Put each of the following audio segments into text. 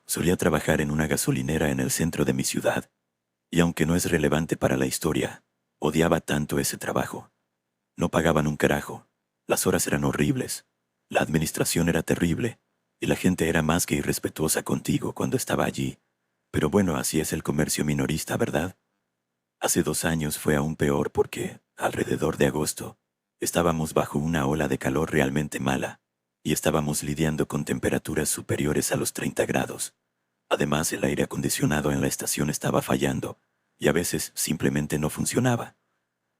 Solía trabajar en una gasolinera en el centro de mi ciudad, y aunque no es relevante para la historia, odiaba tanto ese trabajo. No pagaban un carajo, las horas eran horribles, la administración era terrible, y la gente era más que irrespetuosa contigo cuando estaba allí. Pero bueno, así es el comercio minorista, ¿verdad? Hace 2 años fue aún peor porque, alrededor de agosto, estábamos bajo una ola de calor realmente mala, y estábamos lidiando con temperaturas superiores a los 30 grados. Además, el aire acondicionado en la estación estaba fallando, y a veces simplemente no funcionaba.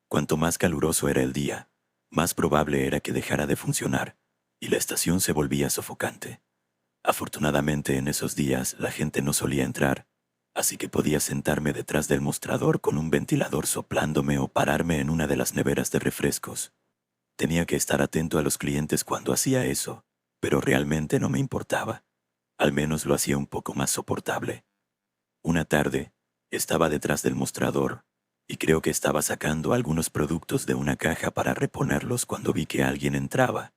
Cuanto más caluroso era el día, más probable era que dejara de funcionar, y la estación se volvía sofocante. Afortunadamente en esos días la gente no solía entrar, así que podía sentarme detrás del mostrador con un ventilador soplándome o pararme en una de las neveras de refrescos. Tenía que estar atento a los clientes cuando hacía eso, pero realmente no me importaba. Al menos lo hacía un poco más soportable. Una tarde, estaba detrás del mostrador, y creo que estaba sacando algunos productos de una caja para reponerlos cuando vi que alguien entraba.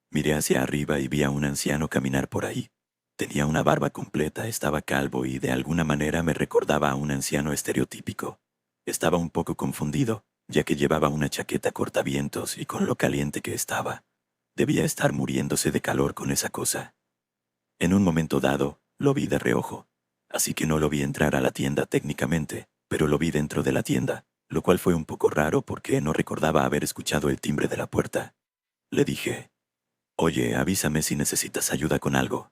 Miré hacia arriba y vi a un anciano caminar por ahí. Tenía una barba completa, estaba calvo y de alguna manera me recordaba a un anciano estereotípico. Estaba un poco confundido, ya que llevaba una chaqueta cortavientos y con lo caliente que estaba. Debía estar muriéndose de calor con esa cosa. En un momento dado, lo vi de reojo, así que no lo vi entrar a la tienda técnicamente, pero lo vi dentro de la tienda, lo cual fue un poco raro porque no recordaba haber escuchado el timbre de la puerta. Le dije, «Oye, avísame si necesitas ayuda con algo»,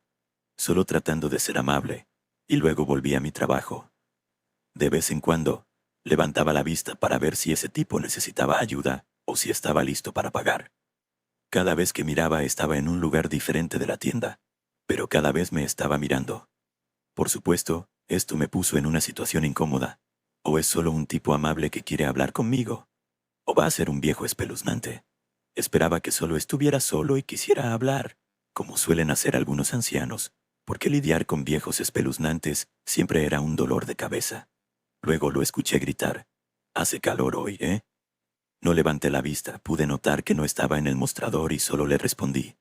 solo tratando de ser amable, y luego volví a mi trabajo. De vez en cuando, levantaba la vista para ver si ese tipo necesitaba ayuda o si estaba listo para pagar. Cada vez que miraba estaba en un lugar diferente de la tienda, pero cada vez me estaba mirando. Por supuesto, esto me puso en una situación incómoda. ¿O es solo un tipo amable que quiere hablar conmigo? ¿O va a ser un viejo espeluznante? Esperaba que solo estuviera solo y quisiera hablar, como suelen hacer algunos ancianos, porque lidiar con viejos espeluznantes siempre era un dolor de cabeza. Luego lo escuché gritar, «Hace calor hoy, ¿eh?» No levanté la vista, pude notar que no estaba en el mostrador y solo le respondí,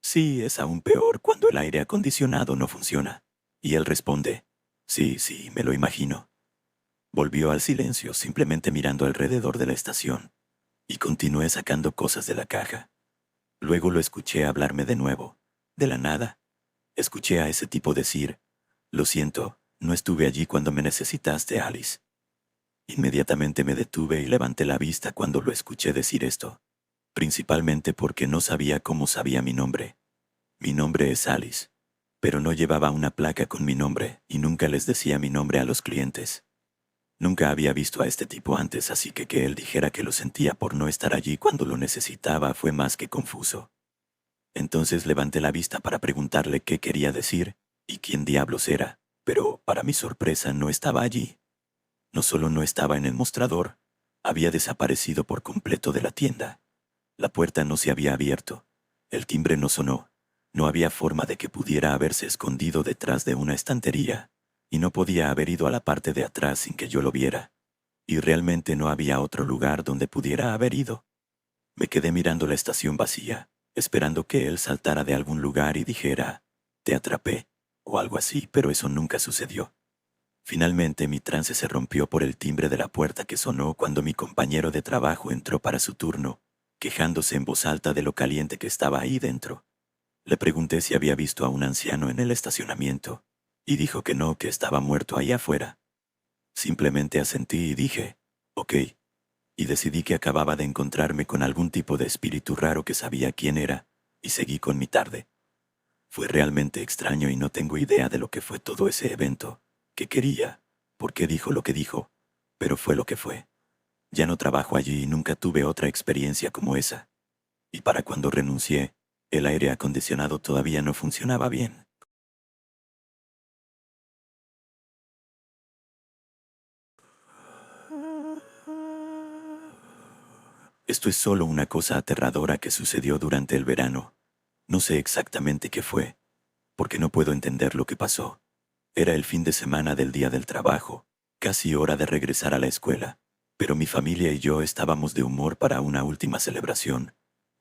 «Sí, es aún peor cuando el aire acondicionado no funciona». Y él responde, «Sí, sí, me lo imagino». Volvió al silencio, simplemente mirando alrededor de la estación, y continué sacando cosas de la caja. Luego lo escuché hablarme de nuevo. De la nada, escuché a ese tipo decir, «Lo siento, no estuve allí cuando me necesitaste, Alice». Inmediatamente me detuve y levanté la vista cuando lo escuché decir esto, principalmente porque no sabía cómo sabía mi nombre. Mi nombre es Alice, pero no llevaba una placa con mi nombre y nunca les decía mi nombre a los clientes. Nunca había visto a este tipo antes, así que él dijera que lo sentía por no estar allí cuando lo necesitaba fue más que confuso. Entonces levanté la vista para preguntarle qué quería decir y quién diablos era, pero para mi sorpresa no estaba allí. No solo no estaba en el mostrador, había desaparecido por completo de la tienda. La puerta no se había abierto, el timbre no sonó, no había forma de que pudiera haberse escondido detrás de una estantería, y no podía haber ido a la parte de atrás sin que yo lo viera. Y realmente no había otro lugar donde pudiera haber ido. Me quedé mirando la estación vacía, esperando que él saltara de algún lugar y dijera, «Te atrapé», o algo así, pero eso nunca sucedió. Finalmente mi trance se rompió por el timbre de la puerta que sonó cuando mi compañero de trabajo entró para su turno, quejándose en voz alta de lo caliente que estaba ahí dentro. Le pregunté si había visto a un anciano en el estacionamiento, y dijo que no, que estaba muerto ahí afuera. Simplemente asentí y dije, «Ok», y decidí que acababa de encontrarme con algún tipo de espíritu raro que sabía quién era, y seguí con mi tarde. Fue realmente extraño y no tengo idea de lo que fue todo ese evento, qué quería, por qué dijo lo que dijo, pero fue lo que fue. Ya no trabajo allí y nunca tuve otra experiencia como esa. Y para cuando renuncié, el aire acondicionado todavía no funcionaba bien. Esto es solo una cosa aterradora que sucedió durante el verano. No sé exactamente qué fue, porque no puedo entender lo que pasó. Era el fin de semana del día del trabajo, casi hora de regresar a la escuela, pero mi familia y yo estábamos de humor para una última celebración.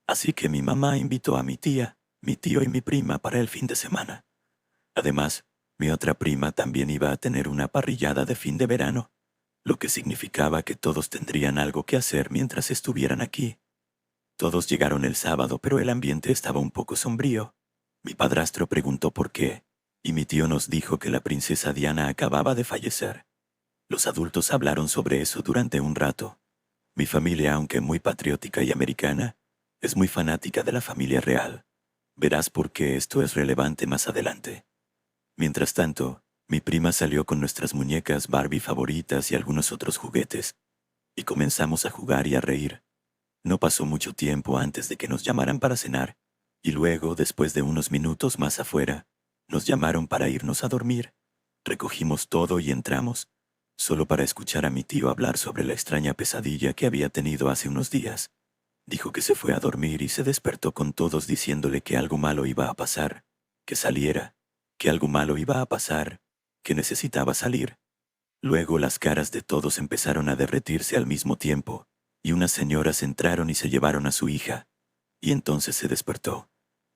Así que mi mamá invitó a mi tía, mi tío y mi prima para el fin de semana. Además, Mi otra prima también iba a tener una parrillada de fin de verano, lo que significaba que todos tendrían algo que hacer mientras estuvieran aquí. Todos llegaron el sábado, pero el ambiente estaba un poco sombrío. Mi padrastro preguntó por qué, y mi tío nos dijo que la princesa Diana acababa de fallecer. Los adultos hablaron sobre eso durante un rato. Mi familia, aunque muy patriótica y americana, es muy fanática de la familia real. Verás por qué esto es relevante más adelante. Mientras tanto, mi prima salió con nuestras muñecas Barbie favoritas y algunos otros juguetes, y comenzamos a jugar y a reír. No pasó mucho tiempo antes de que nos llamaran para cenar, y luego, después de unos minutos más afuera, nos llamaron para irnos a dormir. Recogimos todo y entramos, solo para escuchar a mi tío hablar sobre la extraña pesadilla que había tenido hace unos días. Dijo que se fue a dormir y se despertó con todos diciéndole que algo malo iba a pasar, que saliera, que algo malo iba a pasar, que necesitaba salir. Luego las caras de todos empezaron a derretirse al mismo tiempo, y unas señoras entraron y se llevaron a su hija, y entonces se despertó.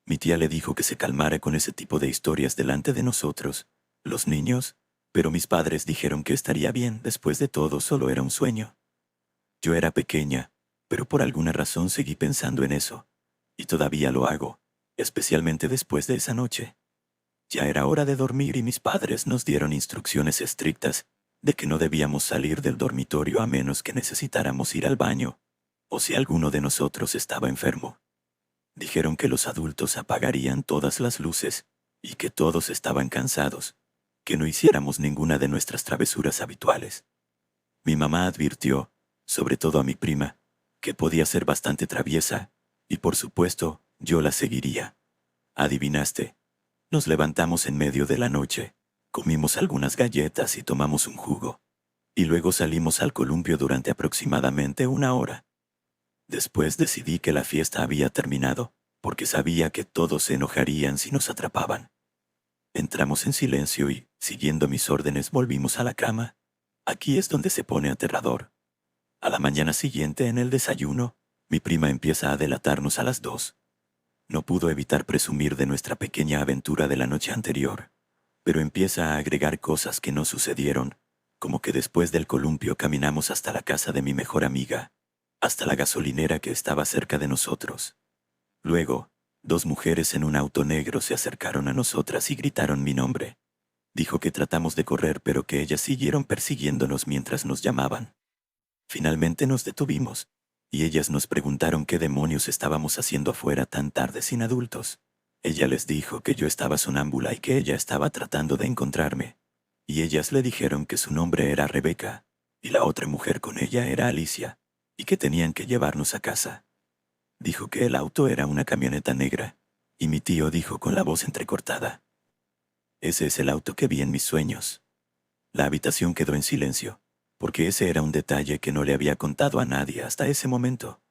Mi tía le dijo que se calmara con ese tipo de historias delante de nosotros, los niños, pero mis padres dijeron que estaría bien, después de todo solo era un sueño. Yo era pequeña, pero por alguna razón seguí pensando en eso, y todavía lo hago, especialmente después de esa noche. Ya era hora de dormir y mis padres nos dieron instrucciones estrictas de que no debíamos salir del dormitorio a menos que necesitáramos ir al baño, o si alguno de nosotros estaba enfermo. Dijeron que los adultos apagarían todas las luces y que todos estaban cansados, que no hiciéramos ninguna de nuestras travesuras habituales. Mi mamá advirtió, sobre todo a mi prima, que podía ser bastante traviesa, y por supuesto, yo la seguiría. Adivinaste. Nos levantamos en medio de la noche, comimos algunas galletas y tomamos un jugo, y luego salimos al columpio durante aproximadamente una hora. Después decidí que la fiesta había terminado, porque sabía que todos se enojarían si nos atrapaban. Entramos en silencio y, siguiendo mis órdenes, volvimos a la cama. Aquí es donde se pone aterrador. A la mañana siguiente, en el desayuno, mi prima empieza a delatarnos a las 2. No pudo evitar presumir de nuestra pequeña aventura de la noche anterior, pero empieza a agregar cosas que no sucedieron, como que después del columpio caminamos hasta la casa de mi mejor amiga, hasta la gasolinera que estaba cerca de nosotros. Luego, 2 mujeres en un auto negro se acercaron a nosotras y gritaron mi nombre. Dijo que tratamos de correr, pero que ellas siguieron persiguiéndonos mientras nos llamaban. Finalmente nos detuvimos, y ellas nos preguntaron qué demonios estábamos haciendo afuera tan tarde sin adultos. Ella les dijo que yo estaba sonámbula y que ella estaba tratando de encontrarme, y ellas le dijeron que su nombre era Rebeca, y la otra mujer con ella era Alicia, y que tenían que llevarnos a casa. Dijo que el auto era una camioneta negra, y mi tío dijo con la voz entrecortada: «Ese es el auto que vi en mis sueños». La habitación quedó en silencio, porque ese era un detalle que no le había contado a nadie hasta ese momento.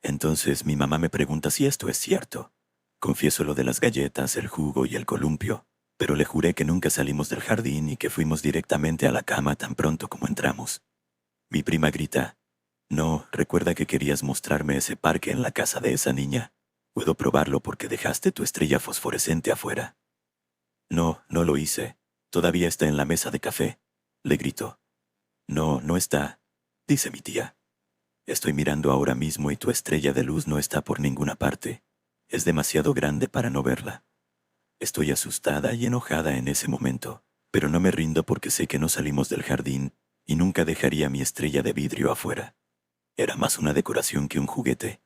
Entonces mi mamá me pregunta si esto es cierto. Confieso lo de las galletas, el jugo y el columpio, pero le juré que nunca salimos del jardín y que fuimos directamente a la cama tan pronto como entramos. Mi prima grita: «No, recuerda que querías mostrarme ese parque en la casa de esa niña. Puedo probarlo porque dejaste tu estrella fosforescente afuera». «No, no lo hice. Todavía está en la mesa de café», le grito. «No, no está», dice mi tía. «Estoy mirando ahora mismo y tu estrella de luz no está por ninguna parte. Es demasiado grande para no verla». Estoy asustada y enojada en ese momento, pero no me rindo porque sé que no salimos del jardín y nunca dejaría mi estrella de vidrio afuera. Era más una decoración que un juguete.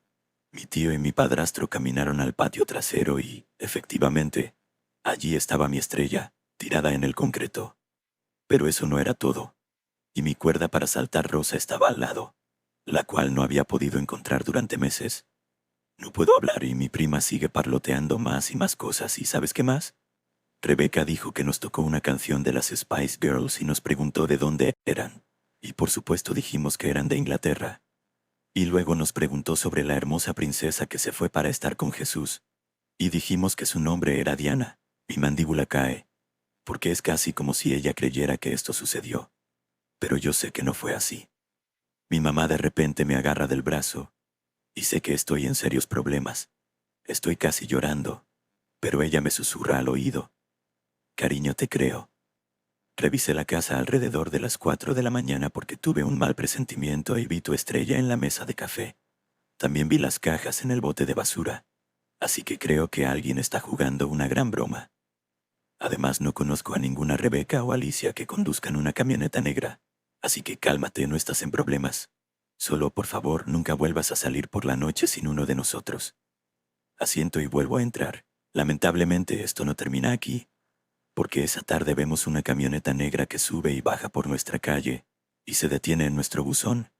Mi tío y mi padrastro caminaron al patio trasero y, efectivamente, allí estaba mi estrella, tirada en el concreto. Pero eso no era todo, y mi cuerda para saltar rosa estaba al lado, la cual no había podido encontrar durante meses. No puedo hablar y mi prima sigue parloteando más y más cosas, ¿y sabes qué más? Rebeca dijo que nos tocó una canción de las Spice Girls y nos preguntó de dónde eran, y por supuesto dijimos que eran de Inglaterra. Y luego nos preguntó sobre la hermosa princesa que se fue para estar con Jesús, y dijimos que su nombre era Diana. Mi mandíbula cae, porque es casi como si ella creyera que esto sucedió. Pero yo sé que no fue así. Mi mamá de repente me agarra del brazo, y sé que estoy en serios problemas. Estoy casi llorando, pero ella me susurra al oído: Cariño, te creo. Revisé la casa alrededor de las 4 de la mañana porque tuve un mal presentimiento y vi tu estrella en la mesa de café. También vi las cajas en el bote de basura. Así que creo que alguien está jugando una gran broma. Además, no conozco a ninguna Rebeca o Alicia que conduzcan una camioneta negra. Así que cálmate, no estás en problemas. Solo, por favor, nunca vuelvas a salir por la noche sin uno de nosotros. Asiento y vuelvo a entrar. Lamentablemente esto no termina aquí, porque esa tarde vemos una camioneta negra que sube y baja por nuestra calle y se detiene en nuestro buzón.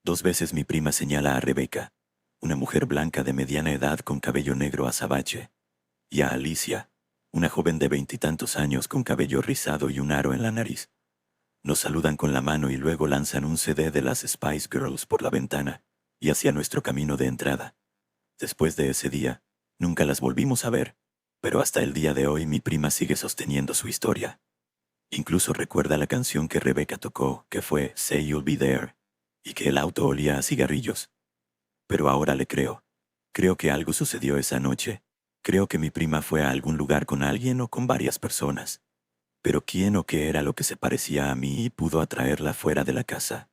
2 veces mi prima señala a Rebeca, una mujer blanca de mediana edad con cabello negro azabache, y a Alicia, una joven de 20 y tantos años con cabello rizado y un aro en la nariz. Nos saludan con la mano y luego lanzan un CD de las Spice Girls por la ventana y hacia nuestro camino de entrada. Después de ese día, nunca las volvimos a ver, pero hasta el día de hoy mi prima sigue sosteniendo su historia. Incluso recuerda la canción que Rebeca tocó, que fue Say You'll Be There, y que el auto olía a cigarrillos. Pero ahora le creo. Creo que algo sucedió esa noche. Creo que mi prima fue a algún lugar con alguien o con varias personas. Pero quién o qué era lo que se parecía a mí y pudo atraerla fuera de la casa.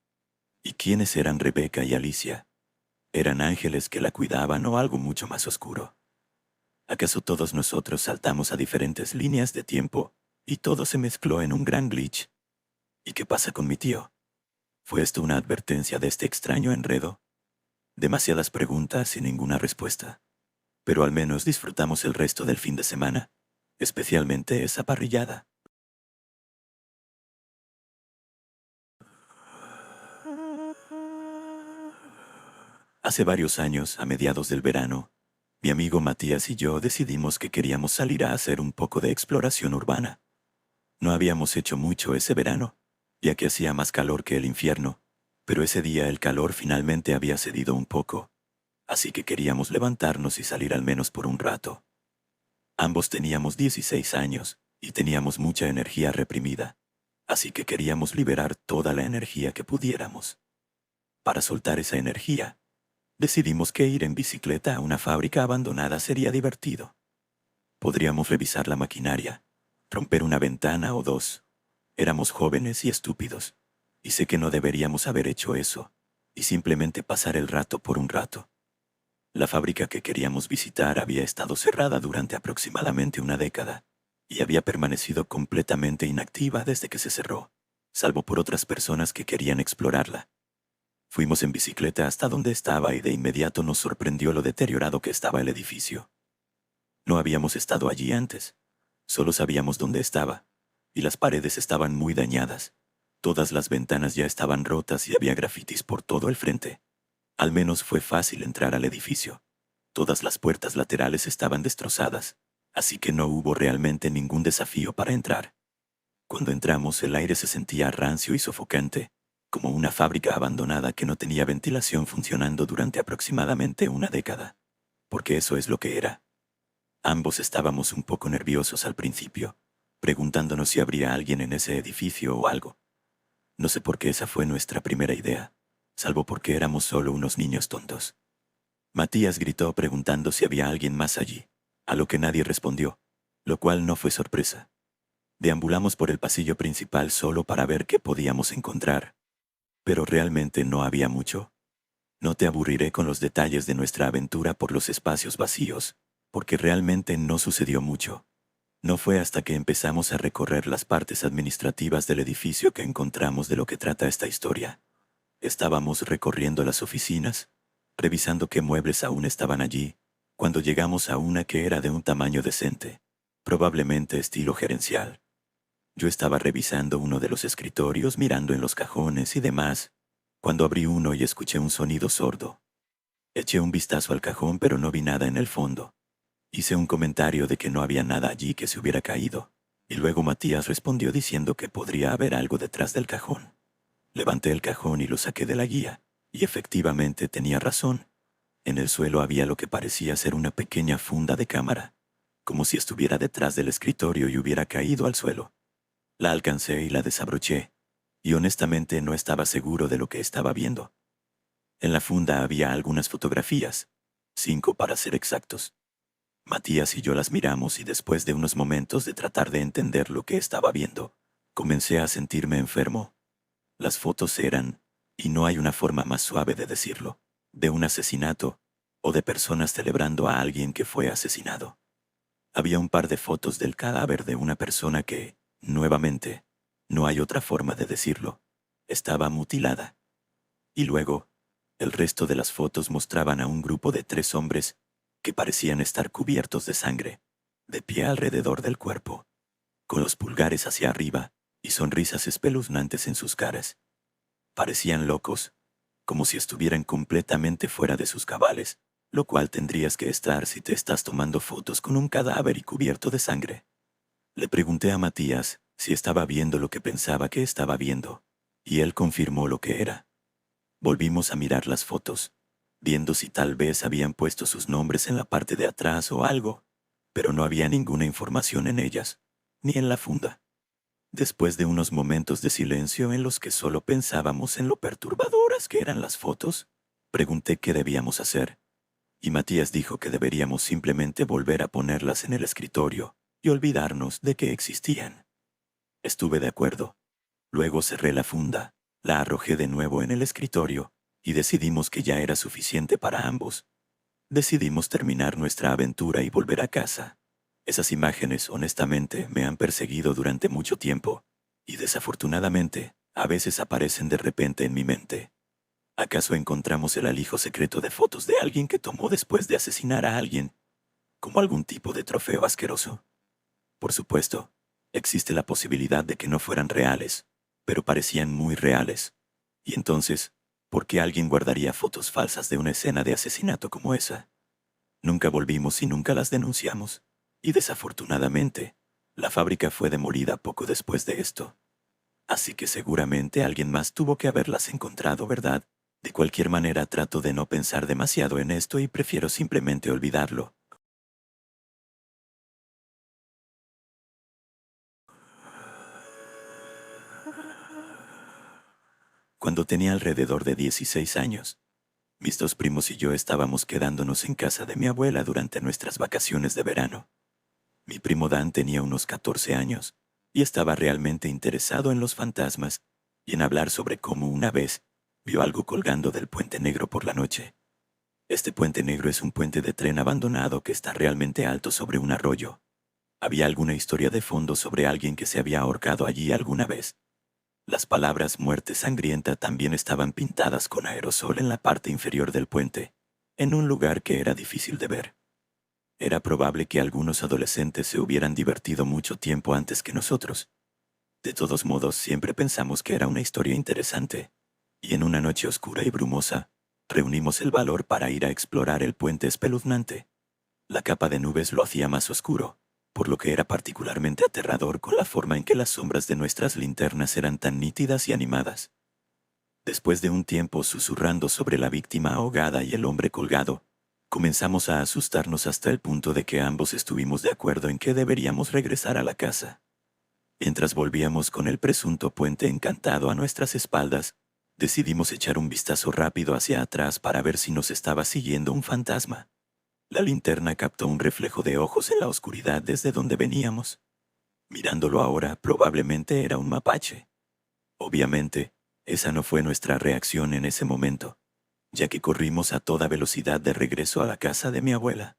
¿Y quiénes eran Rebeca y Alicia? ¿Eran ángeles que la cuidaban o algo mucho más oscuro? ¿Acaso todos nosotros saltamos a diferentes líneas de tiempo y todo se mezcló en un gran glitch? ¿Y qué pasa con mi tío? ¿Fue esto una advertencia de este extraño enredo? Demasiadas preguntas y ninguna respuesta. Pero al menos disfrutamos el resto del fin de semana, especialmente esa parrillada. Hace varios años, a mediados del verano, mi amigo Matías y yo decidimos que queríamos salir a hacer un poco de exploración urbana. No habíamos hecho mucho ese verano, ya que hacía más calor que el infierno, pero ese día el calor finalmente había cedido un poco, así que queríamos levantarnos y salir al menos por un rato. Ambos teníamos 16 años y teníamos mucha energía reprimida, así que queríamos liberar toda la energía que pudiéramos. Para soltar esa energía, decidimos que ir en bicicleta a una fábrica abandonada sería divertido. Podríamos revisar la maquinaria, romper una ventana o dos. Éramos jóvenes y estúpidos, y sé que no deberíamos haber hecho eso, y simplemente pasar el rato por un rato. La fábrica que queríamos visitar había estado cerrada durante aproximadamente una década, y había permanecido completamente inactiva desde que se cerró, salvo por otras personas que querían explorarla. Fuimos en bicicleta hasta donde estaba y de inmediato nos sorprendió lo deteriorado que estaba el edificio. No habíamos estado allí antes, solo sabíamos dónde estaba, y las paredes estaban muy dañadas. Todas las ventanas ya estaban rotas y había grafitis por todo el frente. Al menos fue fácil entrar al edificio. Todas las puertas laterales estaban destrozadas, así que no hubo realmente ningún desafío para entrar. Cuando entramos, el aire se sentía rancio y sofocante, como una fábrica abandonada que no tenía ventilación funcionando durante aproximadamente una década, porque eso es lo que era. Ambos estábamos un poco nerviosos al principio, preguntándonos si habría alguien en ese edificio o algo. No sé por qué esa fue nuestra primera idea, salvo porque éramos solo unos niños tontos. Matías gritó preguntando si había alguien más allí, a lo que nadie respondió, lo cual no fue sorpresa. Deambulamos por el pasillo principal solo para ver qué podíamos encontrar, pero realmente no había mucho. No te aburriré con los detalles de nuestra aventura por los espacios vacíos, porque realmente no sucedió mucho. No fue hasta que empezamos a recorrer las partes administrativas del edificio que encontramos de lo que trata esta historia. Estábamos recorriendo las oficinas, revisando qué muebles aún estaban allí, cuando llegamos a una que era de un tamaño decente, probablemente estilo gerencial. Yo estaba revisando uno de los escritorios, mirando en los cajones y demás, cuando abrí uno y escuché un sonido sordo. Eché un vistazo al cajón, pero no vi nada en el fondo. Hice un comentario de que no había nada allí que se hubiera caído, y luego Matías respondió diciendo que podría haber algo detrás del cajón. Levanté el cajón y lo saqué de la guía, y efectivamente tenía razón. En el suelo había lo que parecía ser una pequeña funda de cámara, como si estuviera detrás del escritorio y hubiera caído al suelo. La alcancé y la desabroché, y honestamente no estaba seguro de lo que estaba viendo. En la funda había algunas fotografías, 5 para ser exactos. Matías y yo las miramos y después de unos momentos de tratar de entender lo que estaba viendo, comencé a sentirme enfermo. Las fotos eran, y no hay una forma más suave de decirlo, de un asesinato o de personas celebrando a alguien que fue asesinado. Había un par de fotos del cadáver de una persona que, nuevamente, no hay otra forma de decirlo, estaba mutilada. Y luego, el resto de las fotos mostraban a un grupo de 3 hombres que parecían estar cubiertos de sangre, de pie alrededor del cuerpo, con los pulgares hacia arriba y sonrisas espeluznantes en sus caras. Parecían locos, como si estuvieran completamente fuera de sus cabales, lo cual tendrías que estar si te estás tomando fotos con un cadáver y cubierto de sangre. Le pregunté a Matías si estaba viendo lo que pensaba que estaba viendo, y él confirmó lo que era. Volvimos a mirar las fotos, viendo si tal vez habían puesto sus nombres en la parte de atrás o algo, pero no había ninguna información en ellas, ni en la funda. Después de unos momentos de silencio en los que solo pensábamos en lo perturbadoras que eran las fotos, pregunté qué debíamos hacer, y Matías dijo que deberíamos simplemente volver a ponerlas en el escritorio y olvidarnos de que existían. Estuve de acuerdo. Luego cerré la funda, la arrojé de nuevo en el escritorio y decidimos que ya era suficiente para ambos. Decidimos terminar nuestra aventura y volver a casa. Esas imágenes, honestamente, me han perseguido durante mucho tiempo, y desafortunadamente, a veces aparecen de repente en mi mente. ¿Acaso encontramos el alijo secreto de fotos de alguien que tomó después de asesinar a alguien, como algún tipo de trofeo asqueroso? Por supuesto, existe la posibilidad de que no fueran reales, pero parecían muy reales. Y entonces, ¿por qué alguien guardaría fotos falsas de una escena de asesinato como esa? Nunca volvimos y nunca las denunciamos. Y desafortunadamente, la fábrica fue demolida poco después de esto. Así que seguramente alguien más tuvo que haberlas encontrado, ¿verdad? De cualquier manera trato de no pensar demasiado en esto y prefiero simplemente olvidarlo. Cuando tenía alrededor de 16 años, mis 2 primos y yo estábamos quedándonos en casa de mi abuela durante nuestras vacaciones de verano. Mi primo Dan tenía unos 14 años y estaba realmente interesado en los fantasmas y en hablar sobre cómo una vez vio algo colgando del Puente Negro por la noche. Este Puente Negro es un puente de tren abandonado que está realmente alto sobre un arroyo. Había alguna historia de fondo sobre alguien que se había ahorcado allí alguna vez. Las palabras muerte sangrienta también estaban pintadas con aerosol en la parte inferior del puente, en un lugar que era difícil de ver. Era probable que algunos adolescentes se hubieran divertido mucho tiempo antes que nosotros. De todos modos, siempre pensamos que era una historia interesante, y en una noche oscura y brumosa, reunimos el valor para ir a explorar el puente espeluznante. La capa de nubes lo hacía más oscuro, por lo que era particularmente aterrador con la forma en que las sombras de nuestras linternas eran tan nítidas y animadas. Después de un tiempo susurrando sobre la víctima ahogada y el hombre colgado, comenzamos a asustarnos hasta el punto de que ambos estuvimos de acuerdo en que deberíamos regresar a la casa. Mientras volvíamos con el presunto puente encantado a nuestras espaldas, decidimos echar un vistazo rápido hacia atrás para ver si nos estaba siguiendo un fantasma. La linterna captó un reflejo de ojos en la oscuridad desde donde veníamos. Mirándolo ahora, probablemente era un mapache. Obviamente, esa no fue nuestra reacción en ese momento, ya que corrimos a toda velocidad de regreso a la casa de mi abuela.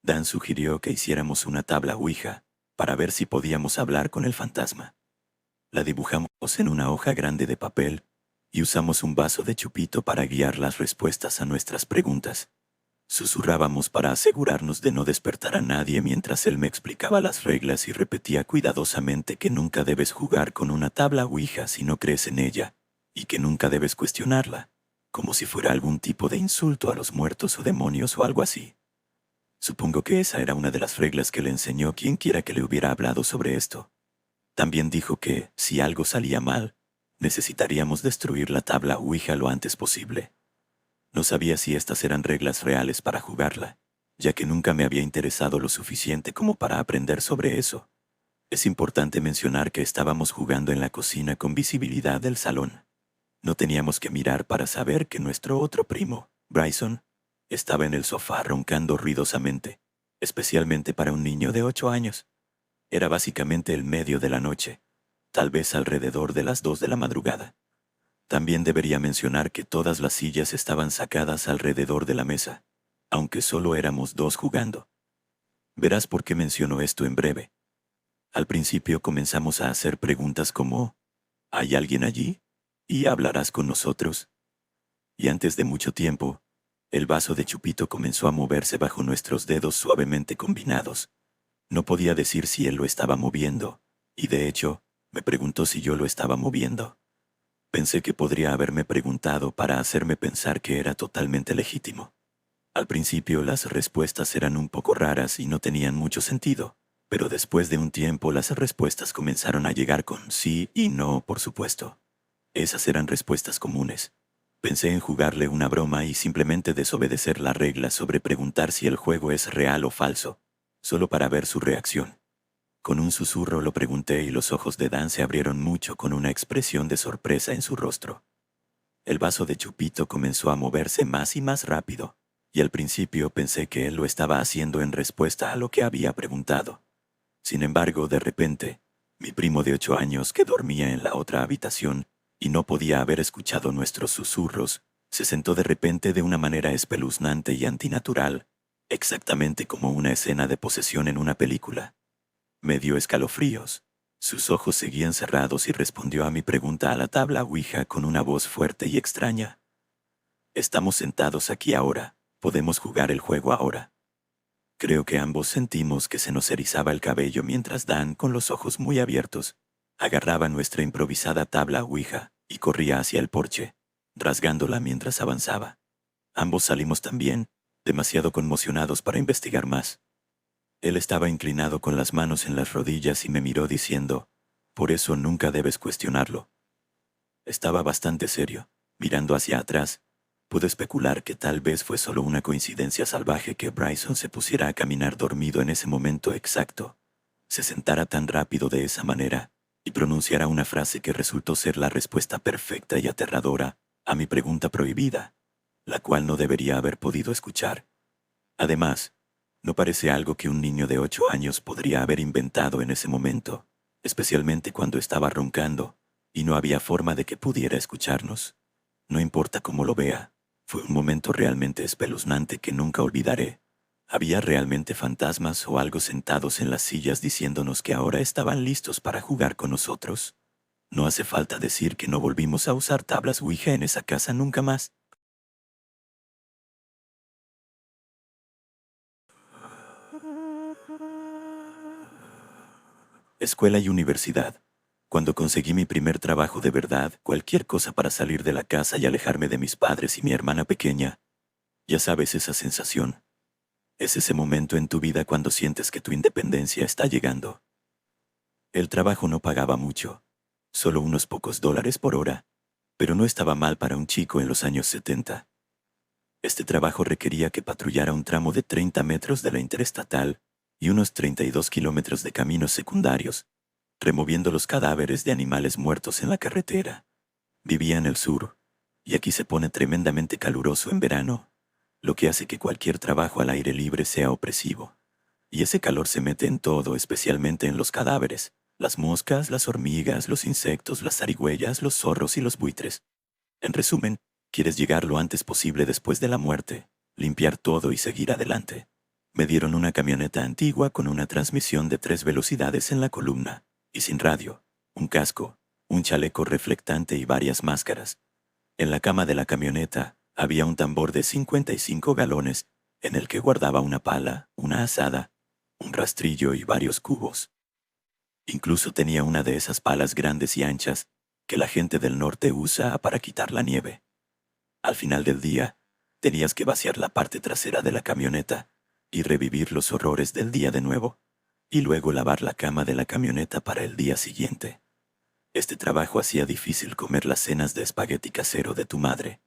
Dan sugirió que hiciéramos una tabla Ouija para ver si podíamos hablar con el fantasma. La dibujamos en una hoja grande de papel y usamos un vaso de chupito para guiar las respuestas a nuestras preguntas. Susurrábamos para asegurarnos de no despertar a nadie mientras él me explicaba las reglas y repetía cuidadosamente que nunca debes jugar con una tabla Ouija si no crees en ella, y que nunca debes cuestionarla, como si fuera algún tipo de insulto a los muertos o demonios o algo así. Supongo que esa era una de las reglas que le enseñó quien quiera que le hubiera hablado sobre esto. También dijo que, si algo salía mal, necesitaríamos destruir la tabla Ouija lo antes posible. No sabía si estas eran reglas reales para jugarla, ya que nunca me había interesado lo suficiente como para aprender sobre eso. Es importante mencionar que estábamos jugando en la cocina con visibilidad del salón. No teníamos que mirar para saber que nuestro otro primo, Bryson, estaba en el sofá roncando ruidosamente, especialmente para un niño de 8 años. Era básicamente el medio de la noche, tal vez alrededor de las 2 de la madrugada. También debería mencionar que todas las sillas estaban sacadas alrededor de la mesa, aunque solo éramos dos jugando. Verás por qué menciono esto en breve. Al principio comenzamos a hacer preguntas como ¿hay alguien allí? ¿Y hablarás con nosotros? Y antes de mucho tiempo, el vaso de chupito comenzó a moverse bajo nuestros dedos suavemente combinados. No podía decir si él lo estaba moviendo, y de hecho, me preguntó si yo lo estaba moviendo. Pensé que podría haberme preguntado para hacerme pensar que era totalmente legítimo. Al principio las respuestas eran un poco raras y no tenían mucho sentido, pero después de un tiempo las respuestas comenzaron a llegar con sí y no, por supuesto. Esas eran respuestas comunes. Pensé en jugarle una broma y simplemente desobedecer la regla sobre preguntar si el juego es real o falso, solo para ver su reacción. Con un susurro lo pregunté y los ojos de Dan se abrieron mucho con una expresión de sorpresa en su rostro. El vaso de chupito comenzó a moverse más y más rápido, y al principio pensé que él lo estaba haciendo en respuesta a lo que había preguntado. Sin embargo, de repente, mi primo de 8 años, que dormía en la otra habitación y no podía haber escuchado nuestros susurros, se sentó de repente de una manera espeluznante y antinatural, exactamente como una escena de posesión en una película. Me dio escalofríos. Sus ojos seguían cerrados y respondió a mi pregunta a la tabla Ouija con una voz fuerte y extraña. Estamos sentados aquí ahora. Podemos jugar el juego ahora. Creo que ambos sentimos que se nos erizaba el cabello mientras Dan, con los ojos muy abiertos, agarraba nuestra improvisada tabla Ouija y corría hacia el porche, rasgándola mientras avanzaba. Ambos salimos también, demasiado conmocionados para investigar más. Él estaba inclinado con las manos en las rodillas y me miró diciendo, «Por eso nunca debes cuestionarlo». Estaba bastante serio, mirando hacia atrás. Pude especular que tal vez fue solo una coincidencia salvaje que Bryson se pusiera a caminar dormido en ese momento exacto, se sentara tan rápido de esa manera y pronunciara una frase que resultó ser la respuesta perfecta y aterradora a mi pregunta prohibida, la cual no debería haber podido escuchar. Además, no parece algo que un niño de 8 años podría haber inventado en ese momento, especialmente cuando estaba roncando y no había forma de que pudiera escucharnos. No importa cómo lo vea, fue un momento realmente espeluznante que nunca olvidaré. Había realmente fantasmas o algo sentados en las sillas diciéndonos que ahora estaban listos para jugar con nosotros. No hace falta decir que no volvimos a usar tablas Ouija en esa casa nunca más. Escuela y universidad. Cuando conseguí mi primer trabajo de verdad, cualquier cosa para salir de la casa y alejarme de mis padres y mi hermana pequeña. Ya sabes esa sensación. Es ese momento en tu vida cuando sientes que tu independencia está llegando. El trabajo no pagaba mucho, solo unos pocos dólares por hora, pero no estaba mal para un chico en los años 70. Este trabajo requería que patrullara un tramo de 30 metros de la interestatal y unos 32 kilómetros de caminos secundarios, removiendo los cadáveres de animales muertos en la carretera. Vivía en el sur, y aquí se pone tremendamente caluroso en verano, lo que hace que cualquier trabajo al aire libre sea opresivo. Y ese calor se mete en todo, especialmente en los cadáveres, las moscas, las hormigas, los insectos, las zarigüeyas, los zorros y los buitres. En resumen, quieres llegar lo antes posible después de la muerte, limpiar todo y seguir adelante. Me dieron una camioneta antigua con una transmisión de 3 velocidades en la columna, y sin radio, un casco, un chaleco reflectante y varias máscaras. En la cama de la camioneta había un tambor de 55 galones en el que guardaba una pala, una azada, un rastrillo y varios cubos. Incluso tenía una de esas palas grandes y anchas que la gente del norte usa para quitar la nieve. Al final del día, tenías que vaciar la parte trasera de la camioneta y revivir los horrores del día de nuevo, y luego lavar la cama de la camioneta para el día siguiente. Este trabajo hacía difícil comer las cenas de espagueti casero de tu madre,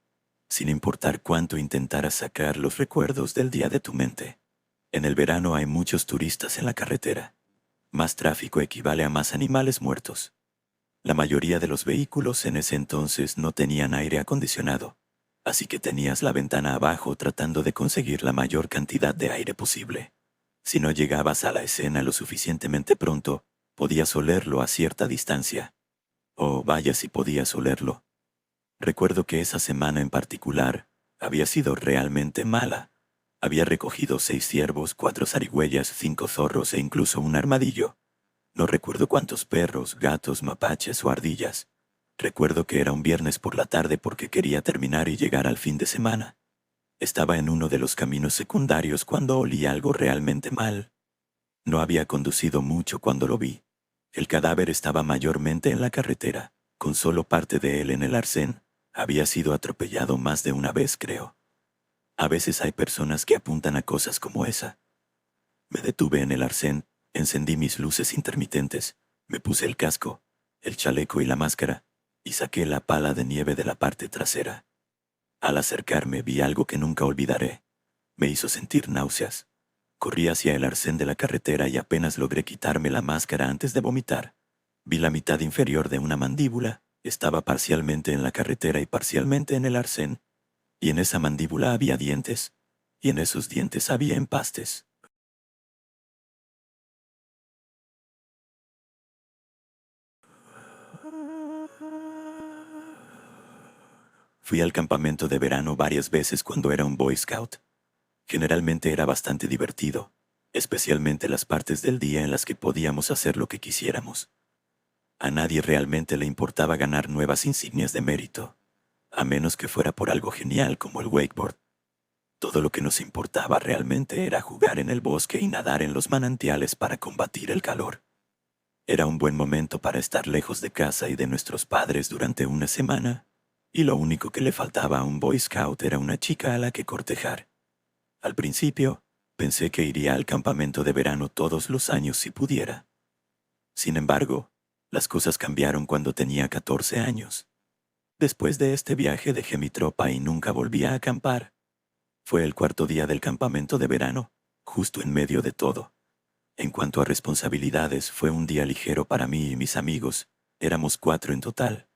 sin importar cuánto intentaras sacar los recuerdos del día de tu mente. En el verano hay muchos turistas en la carretera. Más tráfico equivale a más animales muertos. La mayoría de los vehículos en ese entonces no tenían aire acondicionado, así que tenías la ventana abajo tratando de conseguir la mayor cantidad de aire posible. Si no llegabas a la escena lo suficientemente pronto, podías olerlo a cierta distancia. Oh, vaya si podías olerlo. Recuerdo que esa semana en particular había sido realmente mala. Había recogido 6 ciervos, 4 zarigüeyas, 5 zorros e incluso un armadillo. No recuerdo cuántos perros, gatos, mapaches o ardillas. Recuerdo que era un viernes por la tarde porque quería terminar y llegar al fin de semana. Estaba en uno de los caminos secundarios cuando olí algo realmente mal. No había conducido mucho cuando lo vi. El cadáver estaba mayormente en la carretera, con solo parte de él en el arcén. Había sido atropellado más de una vez, creo. A veces hay personas que apuntan a cosas como esa. Me detuve en el arcén, encendí mis luces intermitentes, me puse el casco, el chaleco y la máscara, y saqué la pala de nieve de la parte trasera. Al acercarme vi algo que nunca olvidaré. Me hizo sentir náuseas. Corrí hacia el arcén de la carretera y apenas logré quitarme la máscara antes de vomitar. Vi la mitad inferior de una mandíbula. Estaba parcialmente en la carretera y parcialmente en el arcén. Y en esa mandíbula había dientes. Y en esos dientes había empastes. Fui al campamento de verano varias veces cuando era un Boy Scout. Generalmente era bastante divertido, especialmente las partes del día en las que podíamos hacer lo que quisiéramos. A nadie realmente le importaba ganar nuevas insignias de mérito, a menos que fuera por algo genial como el wakeboard. Todo lo que nos importaba realmente era jugar en el bosque y nadar en los manantiales para combatir el calor. Era un buen momento para estar lejos de casa y de nuestros padres durante una semana, y lo único que le faltaba a un Boy Scout era una chica a la que cortejar. Al principio, pensé que iría al campamento de verano todos los años si pudiera. Sin embargo, las cosas cambiaron cuando tenía 14 años. Después de este viaje dejé mi tropa y nunca volví a acampar. Fue el cuarto día del campamento de verano, justo en medio de todo. En cuanto a responsabilidades, fue un día ligero para mí y mis amigos. Éramos 4 en total.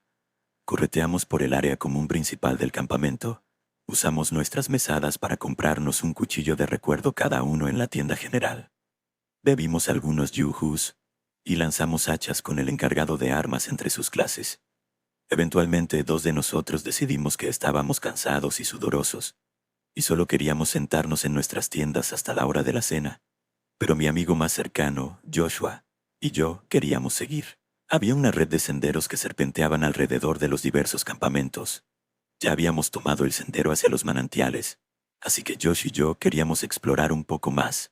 Correteamos por el área común principal del campamento. Usamos nuestras mesadas para comprarnos un cuchillo de recuerdo cada uno en la tienda general. Bebimos algunos yoo-hoos y lanzamos hachas con el encargado de armas entre sus clases. Eventualmente 2 de nosotros decidimos que estábamos cansados y sudorosos, y solo queríamos sentarnos en nuestras tiendas hasta la hora de la cena. Pero mi amigo más cercano, Joshua, y yo queríamos seguir. Había una red de senderos que serpenteaban alrededor de los diversos campamentos. Ya habíamos tomado el sendero hacia los manantiales, así que Josh y yo queríamos explorar un poco más.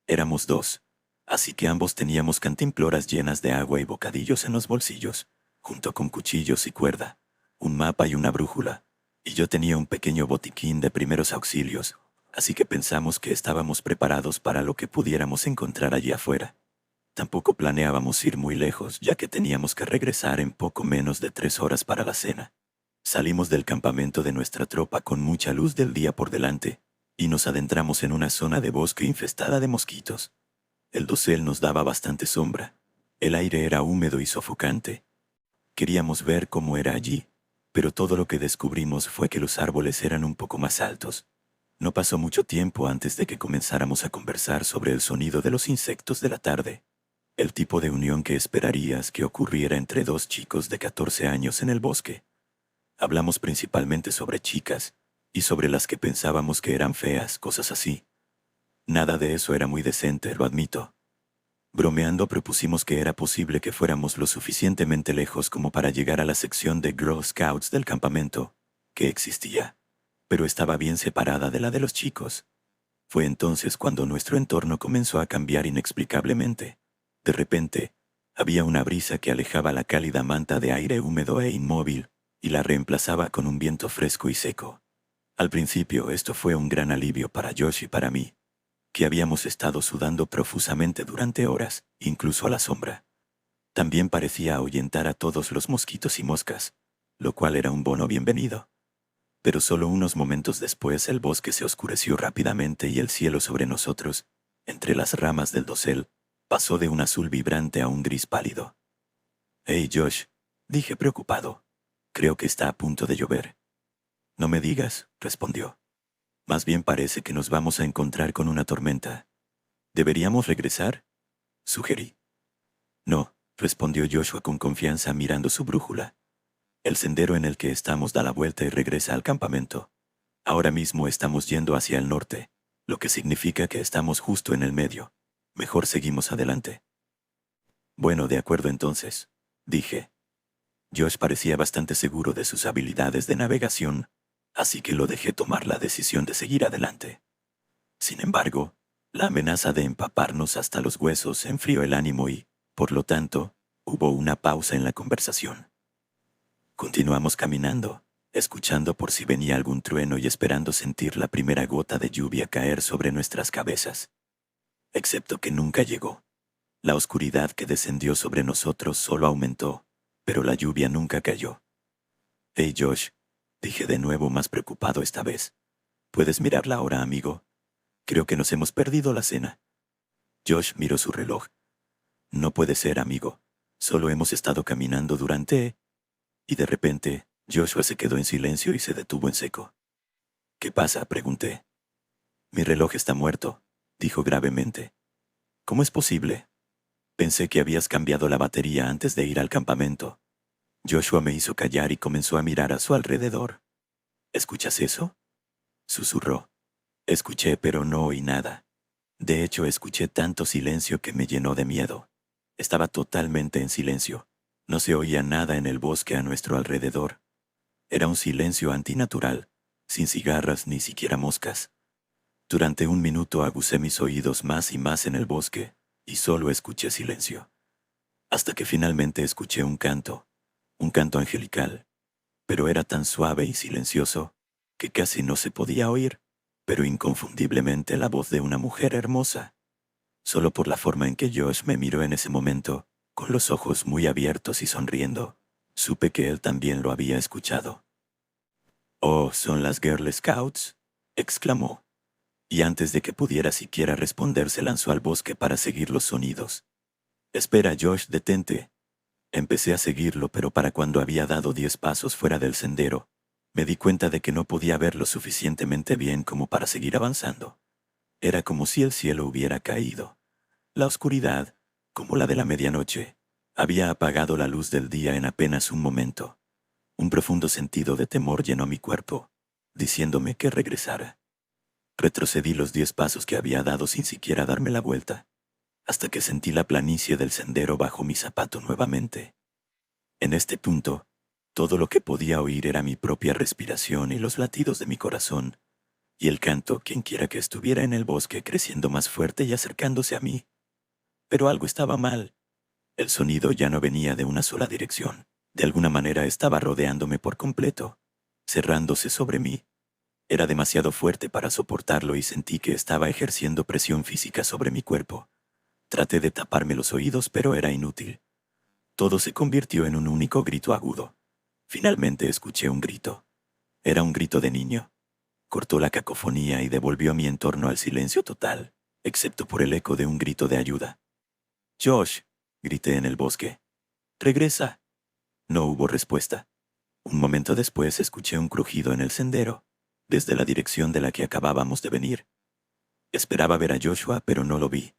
Éramos 2, así que ambos teníamos cantimploras llenas de agua y bocadillos en los bolsillos, junto con cuchillos y cuerda, un mapa y una brújula, y yo tenía un pequeño botiquín de primeros auxilios, así que pensamos que estábamos preparados para lo que pudiéramos encontrar allí afuera. Tampoco planeábamos ir muy lejos, ya que teníamos que regresar en poco menos de 3 horas para la cena. Salimos del campamento de nuestra tropa con mucha luz del día por delante, y nos adentramos en una zona de bosque infestada de mosquitos. El dosel nos daba bastante sombra. El aire era húmedo y sofocante. Queríamos ver cómo era allí, pero todo lo que descubrimos fue que los árboles eran un poco más altos. No pasó mucho tiempo antes de que comenzáramos a conversar sobre el sonido de los insectos de la tarde, el tipo de unión que esperarías que ocurriera entre 2 chicos de 14 años en el bosque. Hablamos principalmente sobre chicas y sobre las que pensábamos que eran feas, cosas así. Nada de eso era muy decente, lo admito. Bromeando propusimos que era posible que fuéramos lo suficientemente lejos como para llegar a la sección de Girl Scouts del campamento, que existía, pero estaba bien separada de la de los chicos. Fue entonces cuando nuestro entorno comenzó a cambiar inexplicablemente. De repente, había una brisa que alejaba la cálida manta de aire húmedo e inmóvil y la reemplazaba con un viento fresco y seco. Al principio esto fue un gran alivio para Josh y para mí, que habíamos estado sudando profusamente durante horas, incluso a la sombra. También parecía ahuyentar a todos los mosquitos y moscas, lo cual era un bono bienvenido. Pero solo unos momentos después el bosque se oscureció rápidamente y el cielo sobre nosotros, entre las ramas del dosel, pasó de un azul vibrante a un gris pálido. «Hey, Josh», dije preocupado, «creo que está a punto de llover». «No me digas», respondió. «Más bien parece que nos vamos a encontrar con una tormenta». ¿Deberíamos regresar?, sugerí. No, respondió Joshua con confianza mirando su brújula. El sendero en el que estamos da la vuelta y regresa al campamento. Ahora mismo estamos yendo hacia el norte, lo que significa que estamos justo en el medio. Mejor seguimos adelante. Bueno, de acuerdo entonces, dije. Josh parecía bastante seguro de sus habilidades de navegación, así que lo dejé tomar la decisión de seguir adelante. Sin embargo, la amenaza de empaparnos hasta los huesos enfrió el ánimo y, por lo tanto, hubo una pausa en la conversación. Continuamos caminando, escuchando por si venía algún trueno y esperando sentir la primera gota de lluvia caer sobre nuestras cabezas. Excepto que nunca llegó. La oscuridad que descendió sobre nosotros solo aumentó, pero la lluvia nunca cayó. «Hey, Josh», dije de nuevo más preocupado esta vez. «¿Puedes mirar la hora, amigo? Creo que nos hemos perdido la cena». Josh miró su reloj. «No puede ser, amigo. Solo hemos estado caminando durante...» Y de repente, Joshua se quedó en silencio y se detuvo en seco. «¿Qué pasa?», pregunté. «Mi reloj está muerto», dijo gravemente. «¿Cómo es posible? Pensé que habías cambiado la batería antes de ir al campamento». Joshua me hizo callar y comenzó a mirar a su alrededor. «¿Escuchas eso?», susurró. Escuché, pero no oí nada. De hecho, escuché tanto silencio que me llenó de miedo. Estaba totalmente en silencio. No se oía nada en el bosque a nuestro alrededor. Era un silencio antinatural, sin cigarras ni siquiera moscas. Durante un minuto aguzé mis oídos más y más en el bosque, y solo escuché silencio. Hasta que finalmente escuché un canto angelical, pero era tan suave y silencioso que casi no se podía oír, pero inconfundiblemente la voz de una mujer hermosa. Solo por la forma en que Josh me miró en ese momento, con los ojos muy abiertos y sonriendo, supe que él también lo había escuchado. «Oh, ¿son las Girl Scouts?», exclamó, y antes de que pudiera siquiera responder se lanzó al bosque para seguir los sonidos. «Espera, Josh, detente». Empecé a seguirlo, pero para cuando había dado 10 pasos fuera del sendero, me di cuenta de que no podía verlo suficientemente bien como para seguir avanzando. Era como si el cielo hubiera caído. La oscuridad, como la de la medianoche, había apagado la luz del día en apenas un momento. Un profundo sentido de temor llenó mi cuerpo, diciéndome que regresara. Retrocedí los 10 pasos que había dado sin siquiera darme la vuelta, hasta que sentí la planicie del sendero bajo mi zapato nuevamente. En este punto, todo lo que podía oír era mi propia respiración y los latidos de mi corazón, y el canto, quienquiera que estuviera en el bosque, creciendo más fuerte y acercándose a mí. Pero algo estaba mal. El sonido ya no venía de una sola dirección. De alguna manera estaba rodeándome por completo, cerrándose sobre mí. Era demasiado fuerte para soportarlo y sentí que estaba ejerciendo presión física sobre mi cuerpo. Traté de taparme los oídos, pero era inútil. Todo se convirtió en un único grito agudo. Finalmente escuché un grito. Era un grito de niño. Cortó la cacofonía y devolvió mi entorno al silencio total, excepto por el eco de un grito de ayuda. «Josh», grité en el bosque. «Regresa». No hubo respuesta. Un momento después escuché un crujido en el sendero, desde la dirección de la que acabábamos de venir. Esperaba ver a Joshua, pero no lo vi.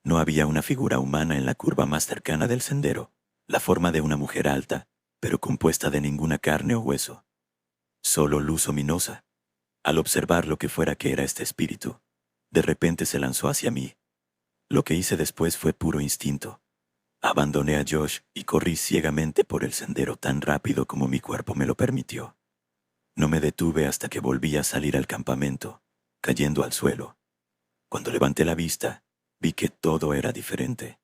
No había una figura humana en la curva más cercana del sendero, la forma de una mujer alta, pero compuesta de ninguna carne o hueso. Solo luz ominosa. Al observar lo que fuera que era este espíritu, de repente se lanzó hacia mí. Lo que hice después fue puro instinto. Abandoné a Josh y corrí ciegamente por el sendero tan rápido como mi cuerpo me lo permitió. No me detuve hasta que volví a salir al campamento, cayendo al suelo. Cuando levanté la vista, vi que todo era diferente.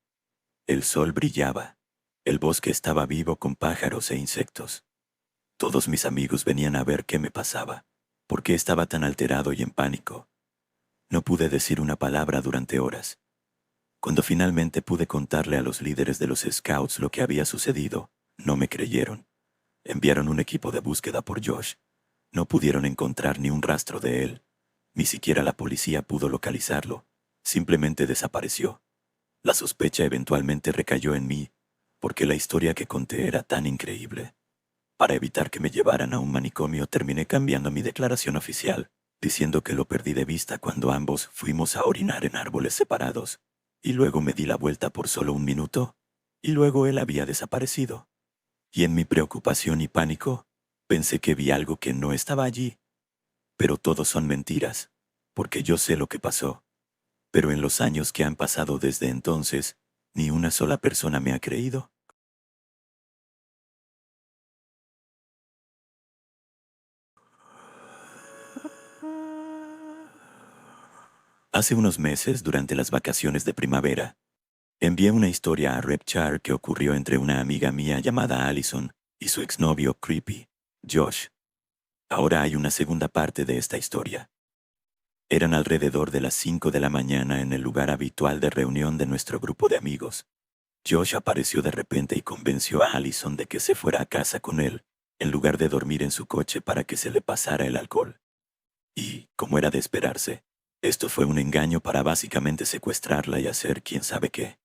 El sol brillaba. El bosque estaba vivo con pájaros e insectos. Todos mis amigos venían a ver qué me pasaba, por qué estaba tan alterado y en pánico. No pude decir una palabra durante horas. Cuando finalmente pude contarle a los líderes de los Scouts lo que había sucedido, no me creyeron. Enviaron un equipo de búsqueda por Josh. No pudieron encontrar ni un rastro de él. Ni siquiera la policía pudo localizarlo. Simplemente desapareció. La sospecha eventualmente recayó en mí, porque la historia que conté era tan increíble. Para evitar que me llevaran a un manicomio, terminé cambiando mi declaración oficial, diciendo que lo perdí de vista cuando ambos fuimos a orinar en árboles separados, y luego me di la vuelta por solo un minuto, y luego él había desaparecido. Y en mi preocupación y pánico, pensé que vi algo que no estaba allí. Pero todo son mentiras, porque yo sé lo que pasó. Pero en los años que han pasado desde entonces, ni una sola persona me ha creído. Hace unos meses, durante las vacaciones de primavera, envié una historia a RepChat que ocurrió entre una amiga mía llamada Allison y su exnovio creepy, Josh. Ahora hay una segunda parte de esta historia. Eran alrededor de las 5 de la mañana en el lugar habitual de reunión de nuestro grupo de amigos. Josh apareció de repente y convenció a Allison de que se fuera a casa con él, en lugar de dormir en su coche para que se le pasara el alcohol. Y, como era de esperarse, esto fue un engaño para básicamente secuestrarla y hacer quién sabe qué.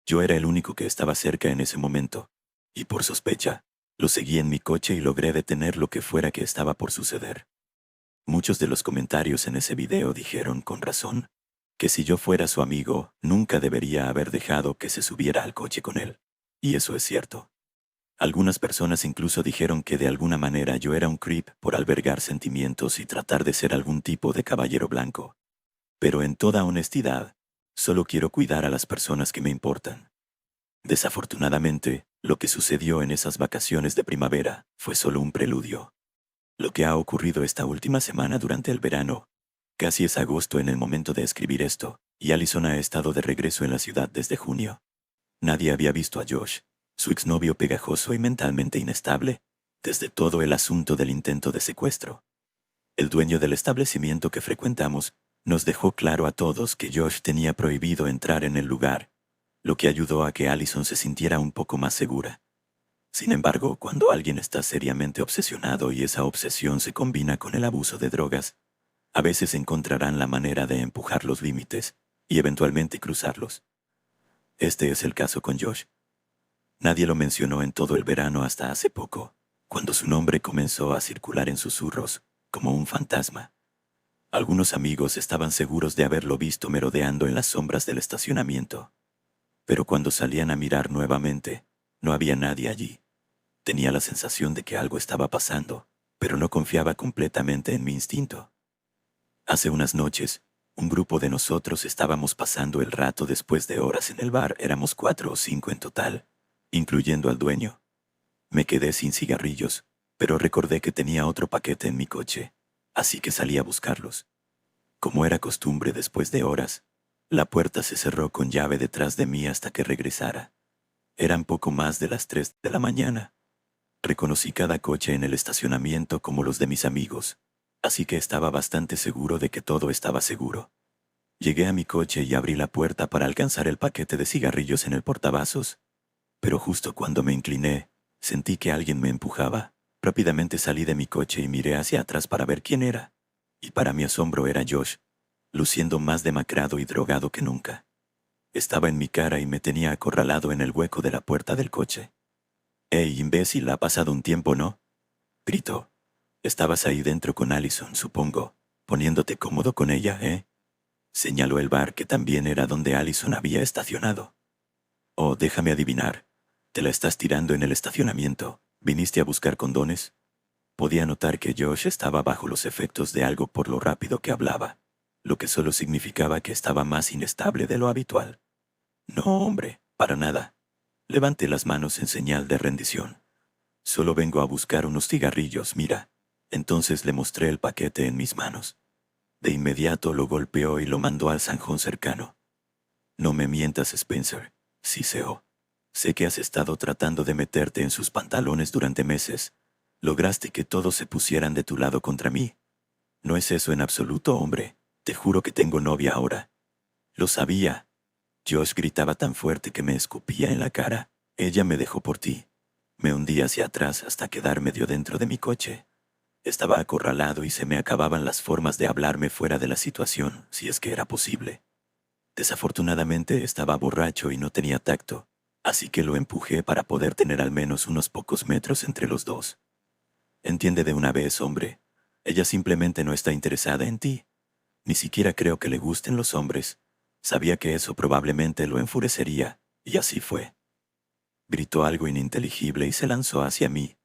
Yo era el único que estaba cerca en ese momento, y por sospecha, lo seguí en mi coche y logré detener lo que fuera que estaba por suceder. Muchos de los comentarios en ese video dijeron, con razón, que si yo fuera su amigo, nunca debería haber dejado que se subiera al coche con él. Y eso es cierto. Algunas personas incluso dijeron que de alguna manera yo era un creep por albergar sentimientos y tratar de ser algún tipo de caballero blanco. Pero en toda honestidad, solo quiero cuidar a las personas que me importan. Desafortunadamente, lo que sucedió en esas vacaciones de primavera fue solo un preludio. Lo que ha ocurrido esta última semana durante el verano, casi es agosto en el momento de escribir esto, y Allison ha estado de regreso en la ciudad desde junio. Nadie había visto a Josh, su exnovio pegajoso y mentalmente inestable, desde todo el asunto del intento de secuestro. El dueño del establecimiento que frecuentamos nos dejó claro a todos que Josh tenía prohibido entrar en el lugar, lo que ayudó a que Allison se sintiera un poco más segura. Sin embargo, cuando alguien está seriamente obsesionado y esa obsesión se combina con el abuso de drogas, a veces encontrarán la manera de empujar los límites y eventualmente cruzarlos. Este es el caso con Josh. Nadie lo mencionó en todo el verano hasta hace poco, cuando su nombre comenzó a circular en susurros, como un fantasma. Algunos amigos estaban seguros de haberlo visto merodeando en las sombras del estacionamiento. Pero cuando salían a mirar nuevamente, no había nadie allí. Tenía la sensación de que algo estaba pasando, pero no confiaba completamente en mi instinto. Hace unas noches, un grupo de nosotros estábamos pasando el rato después de horas en el bar. Éramos 4 o 5 en total, incluyendo al dueño. Me quedé sin cigarrillos, pero recordé que tenía otro paquete en mi coche, así que salí a buscarlos. Como era costumbre después de horas, la puerta se cerró con llave detrás de mí hasta que regresara. Eran poco más de las 3 de la mañana. Reconocí cada coche en el estacionamiento como los de mis amigos, así que estaba bastante seguro de que todo estaba seguro. Llegué a mi coche y abrí la puerta para alcanzar el paquete de cigarrillos en el portavasos, pero justo cuando me incliné, sentí que alguien me empujaba. Rápidamente salí de mi coche y miré hacia atrás para ver quién era, y para mi asombro era Josh, luciendo más demacrado y drogado que nunca. Estaba en mi cara y me tenía acorralado en el hueco de la puerta del coche. «¡Hey, imbécil, ha pasado un tiempo, ¿no?», gritó. «Estabas ahí dentro con Allison, supongo, poniéndote cómodo con ella, ¿eh?». Señaló el bar, que también era donde Allison había estacionado. «Oh, déjame adivinar. Te la estás tirando en el estacionamiento. ¿Viniste a buscar condones?». Podía notar que Josh estaba bajo los efectos de algo por lo rápido que hablaba, lo que solo significaba que estaba más inestable de lo habitual. «No, hombre, para nada». Levanté las manos en señal de rendición. «Solo vengo a buscar unos cigarrillos, mira». Entonces le mostré el paquete en mis manos. De inmediato lo golpeó y lo mandó al zanjón cercano. «No me mientas, Spencer», siseó. «Sé que has estado tratando de meterte en sus pantalones durante meses. Lograste que todos se pusieran de tu lado contra mí. No es eso en absoluto, hombre. Te juro que tengo novia ahora». «Lo sabía». Josh gritaba tan fuerte que me escupía en la cara. «Ella me dejó por ti». Me hundí hacia atrás hasta quedar medio dentro de mi coche. Estaba acorralado y se me acababan las formas de hablarme fuera de la situación, si es que era posible. Desafortunadamente estaba borracho y no tenía tacto, así que lo empujé para poder tener al menos unos pocos metros entre los dos. «Entiende de una vez, hombre. Ella simplemente no está interesada en ti. Ni siquiera creo que le gusten los hombres. Sabía que eso probablemente lo enfurecería, y así fue. Gritó algo ininteligible y se lanzó hacia mí,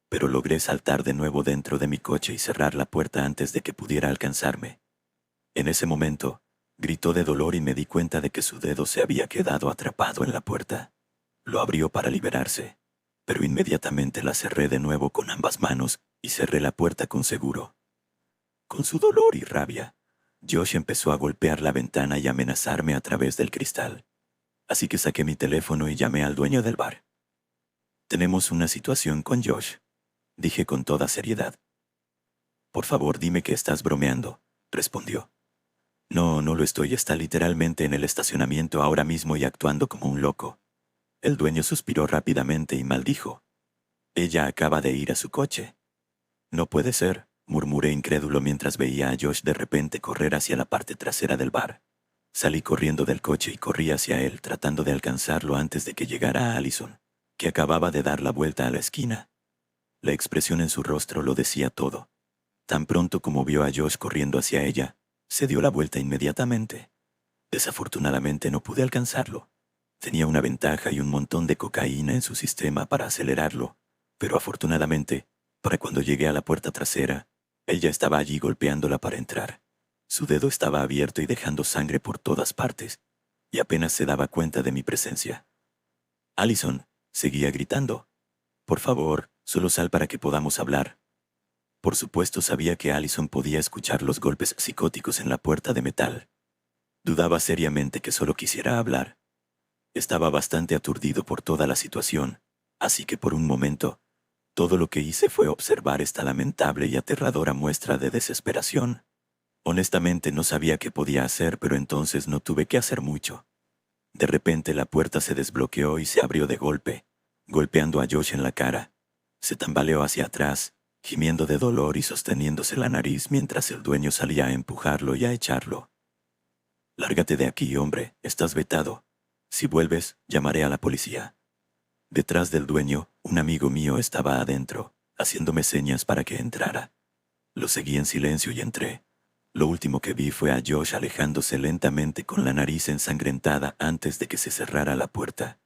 pero logré saltar de nuevo dentro de mi coche y cerrar la puerta antes de que pudiera alcanzarme. En ese momento, gritó de dolor y me di cuenta de que su dedo se había quedado atrapado en la puerta. Lo abrió para liberarse, pero inmediatamente la cerré de nuevo con ambas manos y cerré la puerta con seguro. Con su dolor y rabia, Josh empezó a golpear la ventana y amenazarme a través del cristal. Así que saqué mi teléfono y llamé al dueño del bar. «Tenemos una situación con Josh», dije con toda seriedad. «Por favor, dime que estás bromeando», respondió. «No, no lo estoy. Está literalmente en el estacionamiento ahora mismo y actuando como un loco». El dueño suspiró rápidamente y maldijo. «Ella acaba de ir a su coche». «No puede ser», murmuré incrédulo mientras veía a Josh de repente correr hacia la parte trasera del bar. Salí corriendo del coche y corrí hacia él, tratando de alcanzarlo antes de que llegara a Allison, que acababa de dar la vuelta a la esquina. La expresión en su rostro lo decía todo. Tan pronto como vio a Josh corriendo hacia ella, se dio la vuelta inmediatamente. Desafortunadamente no pude alcanzarlo. Tenía una ventaja y un montón de cocaína en su sistema para acelerarlo, pero afortunadamente, para cuando llegué a la puerta trasera, ella estaba allí golpeándola para entrar. Su dedo estaba abierto y dejando sangre por todas partes, y apenas se daba cuenta de mi presencia. «Allison», seguía gritando. «Por favor, solo sal para que podamos hablar». Por supuesto sabía que Allison podía escuchar los golpes psicóticos en la puerta de metal. Dudaba seriamente que solo quisiera hablar. Estaba bastante aturdido por toda la situación, así que por un momento, todo lo que hice fue observar esta lamentable y aterradora muestra de desesperación. Honestamente no sabía qué podía hacer, pero entonces no tuve que hacer mucho. De repente la puerta se desbloqueó y se abrió de golpe, golpeando a Josh en la cara. Se tambaleó hacia atrás, gimiendo de dolor y sosteniéndose la nariz mientras el dueño salía a empujarlo y a echarlo. «Lárgate de aquí, hombre, estás vetado. Si vuelves, llamaré a la policía». Detrás del dueño, un amigo mío estaba adentro, haciéndome señas para que entrara. Lo seguí en silencio y entré. Lo último que vi fue a Josh alejándose lentamente con la nariz ensangrentada antes de que se cerrara la puerta.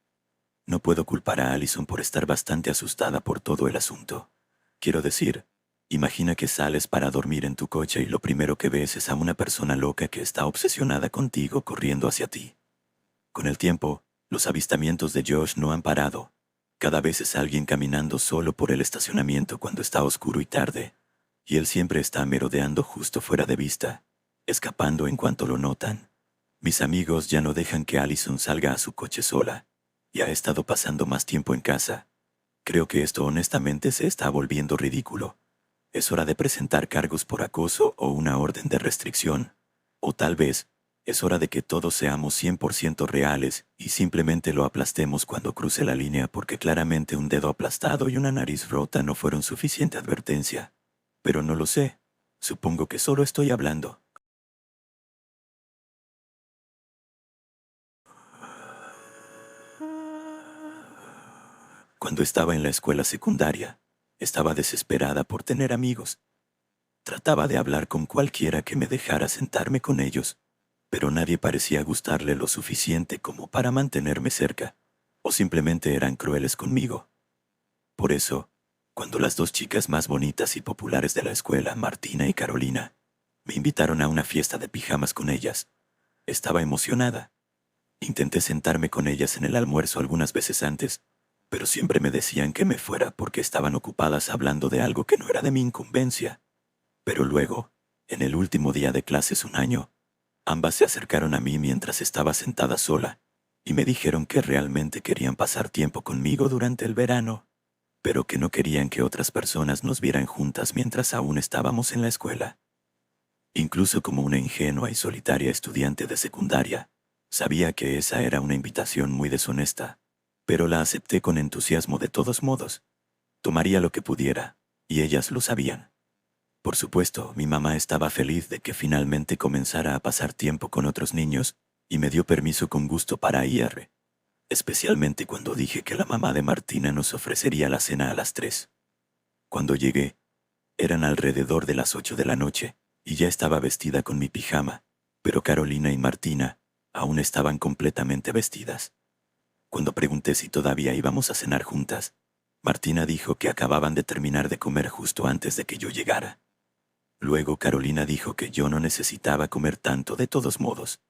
No puedo culpar a Allison por estar bastante asustada por todo el asunto. Quiero decir, imagina que sales para dormir en tu coche y lo primero que ves es a una persona loca que está obsesionada contigo corriendo hacia ti. Con el tiempo, los avistamientos de Josh no han parado. Cada vez es alguien caminando solo por el estacionamiento cuando está oscuro y tarde, y él siempre está merodeando justo fuera de vista, escapando en cuanto lo notan. Mis amigos ya no dejan que Allison salga a su coche sola, y ha estado pasando más tiempo en casa. Creo que esto honestamente se está volviendo ridículo. Es hora de presentar cargos por acoso o una orden de restricción. O tal vez, es hora de que todos seamos 100% reales y simplemente lo aplastemos cuando cruce la línea porque claramente un dedo aplastado y una nariz rota no fueron suficiente advertencia. Pero no lo sé. Supongo que solo estoy hablando. Cuando estaba en la escuela secundaria, estaba desesperada por tener amigos. Trataba de hablar con cualquiera que me dejara sentarme con ellos, pero nadie parecía gustarle lo suficiente como para mantenerme cerca, o simplemente eran crueles conmigo. Por eso, cuando las dos chicas más bonitas y populares de la escuela, Martina y Carolina, me invitaron a una fiesta de pijamas con ellas, estaba emocionada. Intenté sentarme con ellas en el almuerzo algunas veces antes, pero siempre me decían que me fuera porque estaban ocupadas hablando de algo que no era de mi incumbencia. Pero luego, en el último día de clases un año, ambas se acercaron a mí mientras estaba sentada sola y me dijeron que realmente querían pasar tiempo conmigo durante el verano, pero que no querían que otras personas nos vieran juntas mientras aún estábamos en la escuela. Incluso como una ingenua y solitaria estudiante de secundaria, sabía que esa era una invitación muy deshonesta, pero la acepté con entusiasmo de todos modos. Tomaría lo que pudiera, y ellas lo sabían. Por supuesto, mi mamá estaba feliz de que finalmente comenzara a pasar tiempo con otros niños y me dio permiso con gusto para ir, especialmente cuando dije que la mamá de Martina nos ofrecería la cena a las 3. Cuando llegué, Eran alrededor de las 8 de la noche, y ya estaba vestida con mi pijama, pero Carolina y Martina aún estaban completamente vestidas. Cuando pregunté si todavía íbamos a cenar juntas, Martina dijo que acababan de terminar de comer justo antes de que yo llegara. Luego Carolina dijo que yo no necesitaba comer tanto de todos modos.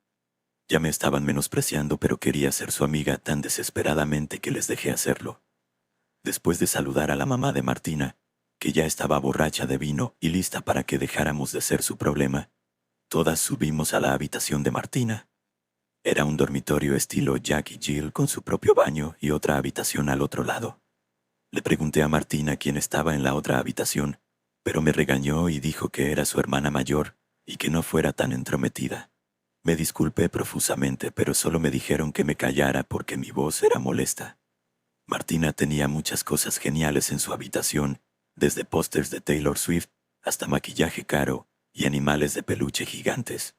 Ya me estaban menospreciando, pero quería ser su amiga tan desesperadamente que les dejé hacerlo. Después de saludar a la mamá de Martina, que ya estaba borracha de vino y lista para que dejáramos de ser su problema, todas subimos a la habitación de Martina. Era un dormitorio estilo Jack y Jill con su propio baño y otra habitación al otro lado. Le pregunté a Martina quién estaba en la otra habitación, pero me regañó y dijo que era su hermana mayor y que no fuera tan entrometida. Me disculpé profusamente, pero solo me dijeron que me callara porque mi voz era molesta. Martina tenía muchas cosas geniales en su habitación, desde pósters de Taylor Swift hasta maquillaje caro y animales de peluche gigantes.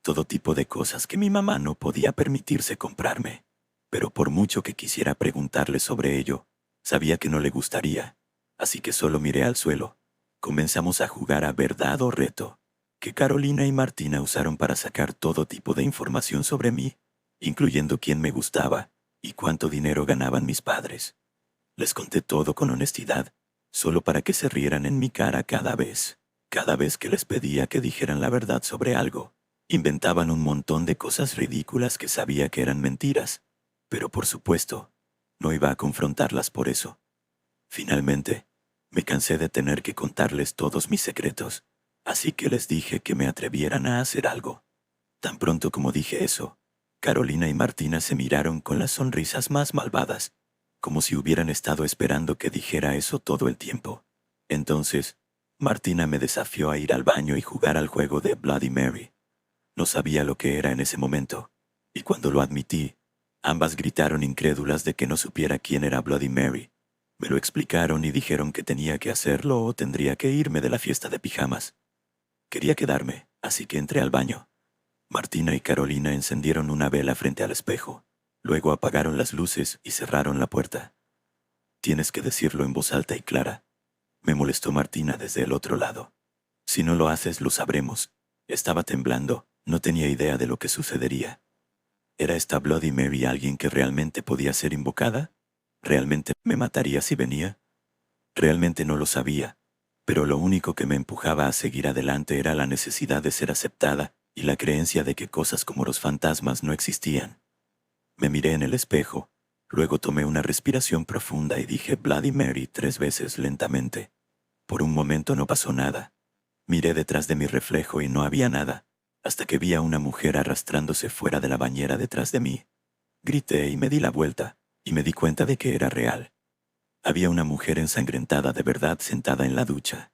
Todo tipo de cosas que mi mamá no podía permitirse comprarme. Pero por mucho que quisiera preguntarle sobre ello, sabía que no le gustaría, así que solo miré al suelo. Comenzamos a jugar a verdad o reto, que Carolina y Martina usaron para sacar todo tipo de información sobre mí, incluyendo quién me gustaba y cuánto dinero ganaban mis padres. Les conté todo con honestidad, solo para que se rieran en mi cara cada vez que les pedía que dijeran la verdad sobre algo. Inventaban un montón de cosas ridículas que sabía que eran mentiras, pero por supuesto, no iba a confrontarlas por eso. Finalmente, me cansé de tener que contarles todos mis secretos, así que les dije que me atrevieran a hacer algo. Tan pronto como dije eso, Carolina y Martina se miraron con las sonrisas más malvadas, como si hubieran estado esperando que dijera eso todo el tiempo. Entonces, Martina me desafió a ir al baño y jugar al juego de Bloody Mary. No sabía lo que era en ese momento, y cuando lo admití, ambas gritaron incrédulas de que no supiera quién era Bloody Mary. Me lo explicaron y dijeron que tenía que hacerlo o tendría que irme de la fiesta de pijamas. Quería quedarme, así que entré al baño. Martina y Carolina encendieron una vela frente al espejo. Luego apagaron las luces y cerraron la puerta. Tienes que decirlo en voz alta y clara. Me molestó Martina desde el otro lado. Si no lo haces, lo sabremos. Estaba temblando. No tenía idea de lo que sucedería. ¿Era esta Bloody Mary alguien que realmente podía ser invocada? ¿Realmente me mataría si venía? Realmente no lo sabía, pero lo único que me empujaba a seguir adelante era la necesidad de ser aceptada y la creencia de que cosas como los fantasmas no existían. Me miré en el espejo, luego tomé una respiración profunda y dije Bloody Mary 3 veces lentamente. Por un momento no pasó nada. Miré detrás de mi reflejo y no había nada, hasta que vi a una mujer arrastrándose fuera de la bañera detrás de mí. Grité y me di la vuelta, y me di cuenta de que era real. Había una mujer ensangrentada de verdad sentada en la ducha.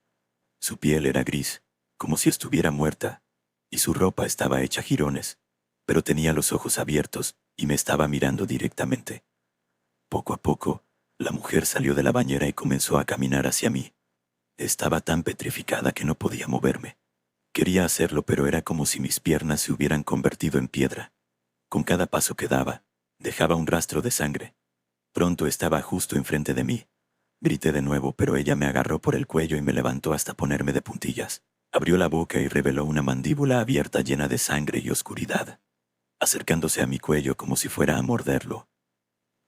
Su piel era gris, como si estuviera muerta, y su ropa estaba hecha jirones, pero tenía los ojos abiertos y me estaba mirando directamente. Poco a poco, la mujer salió de la bañera y comenzó a caminar hacia mí. Estaba tan petrificada que no podía moverme. Quería hacerlo, pero era como si mis piernas se hubieran convertido en piedra. Con cada paso que daba, dejaba un rastro de sangre. Pronto estaba justo enfrente de mí. Grité de nuevo, pero ella me agarró por el cuello y me levantó hasta ponerme de puntillas. Abrió la boca y reveló una mandíbula abierta llena de sangre y oscuridad, acercándose a mi cuello como si fuera a morderlo.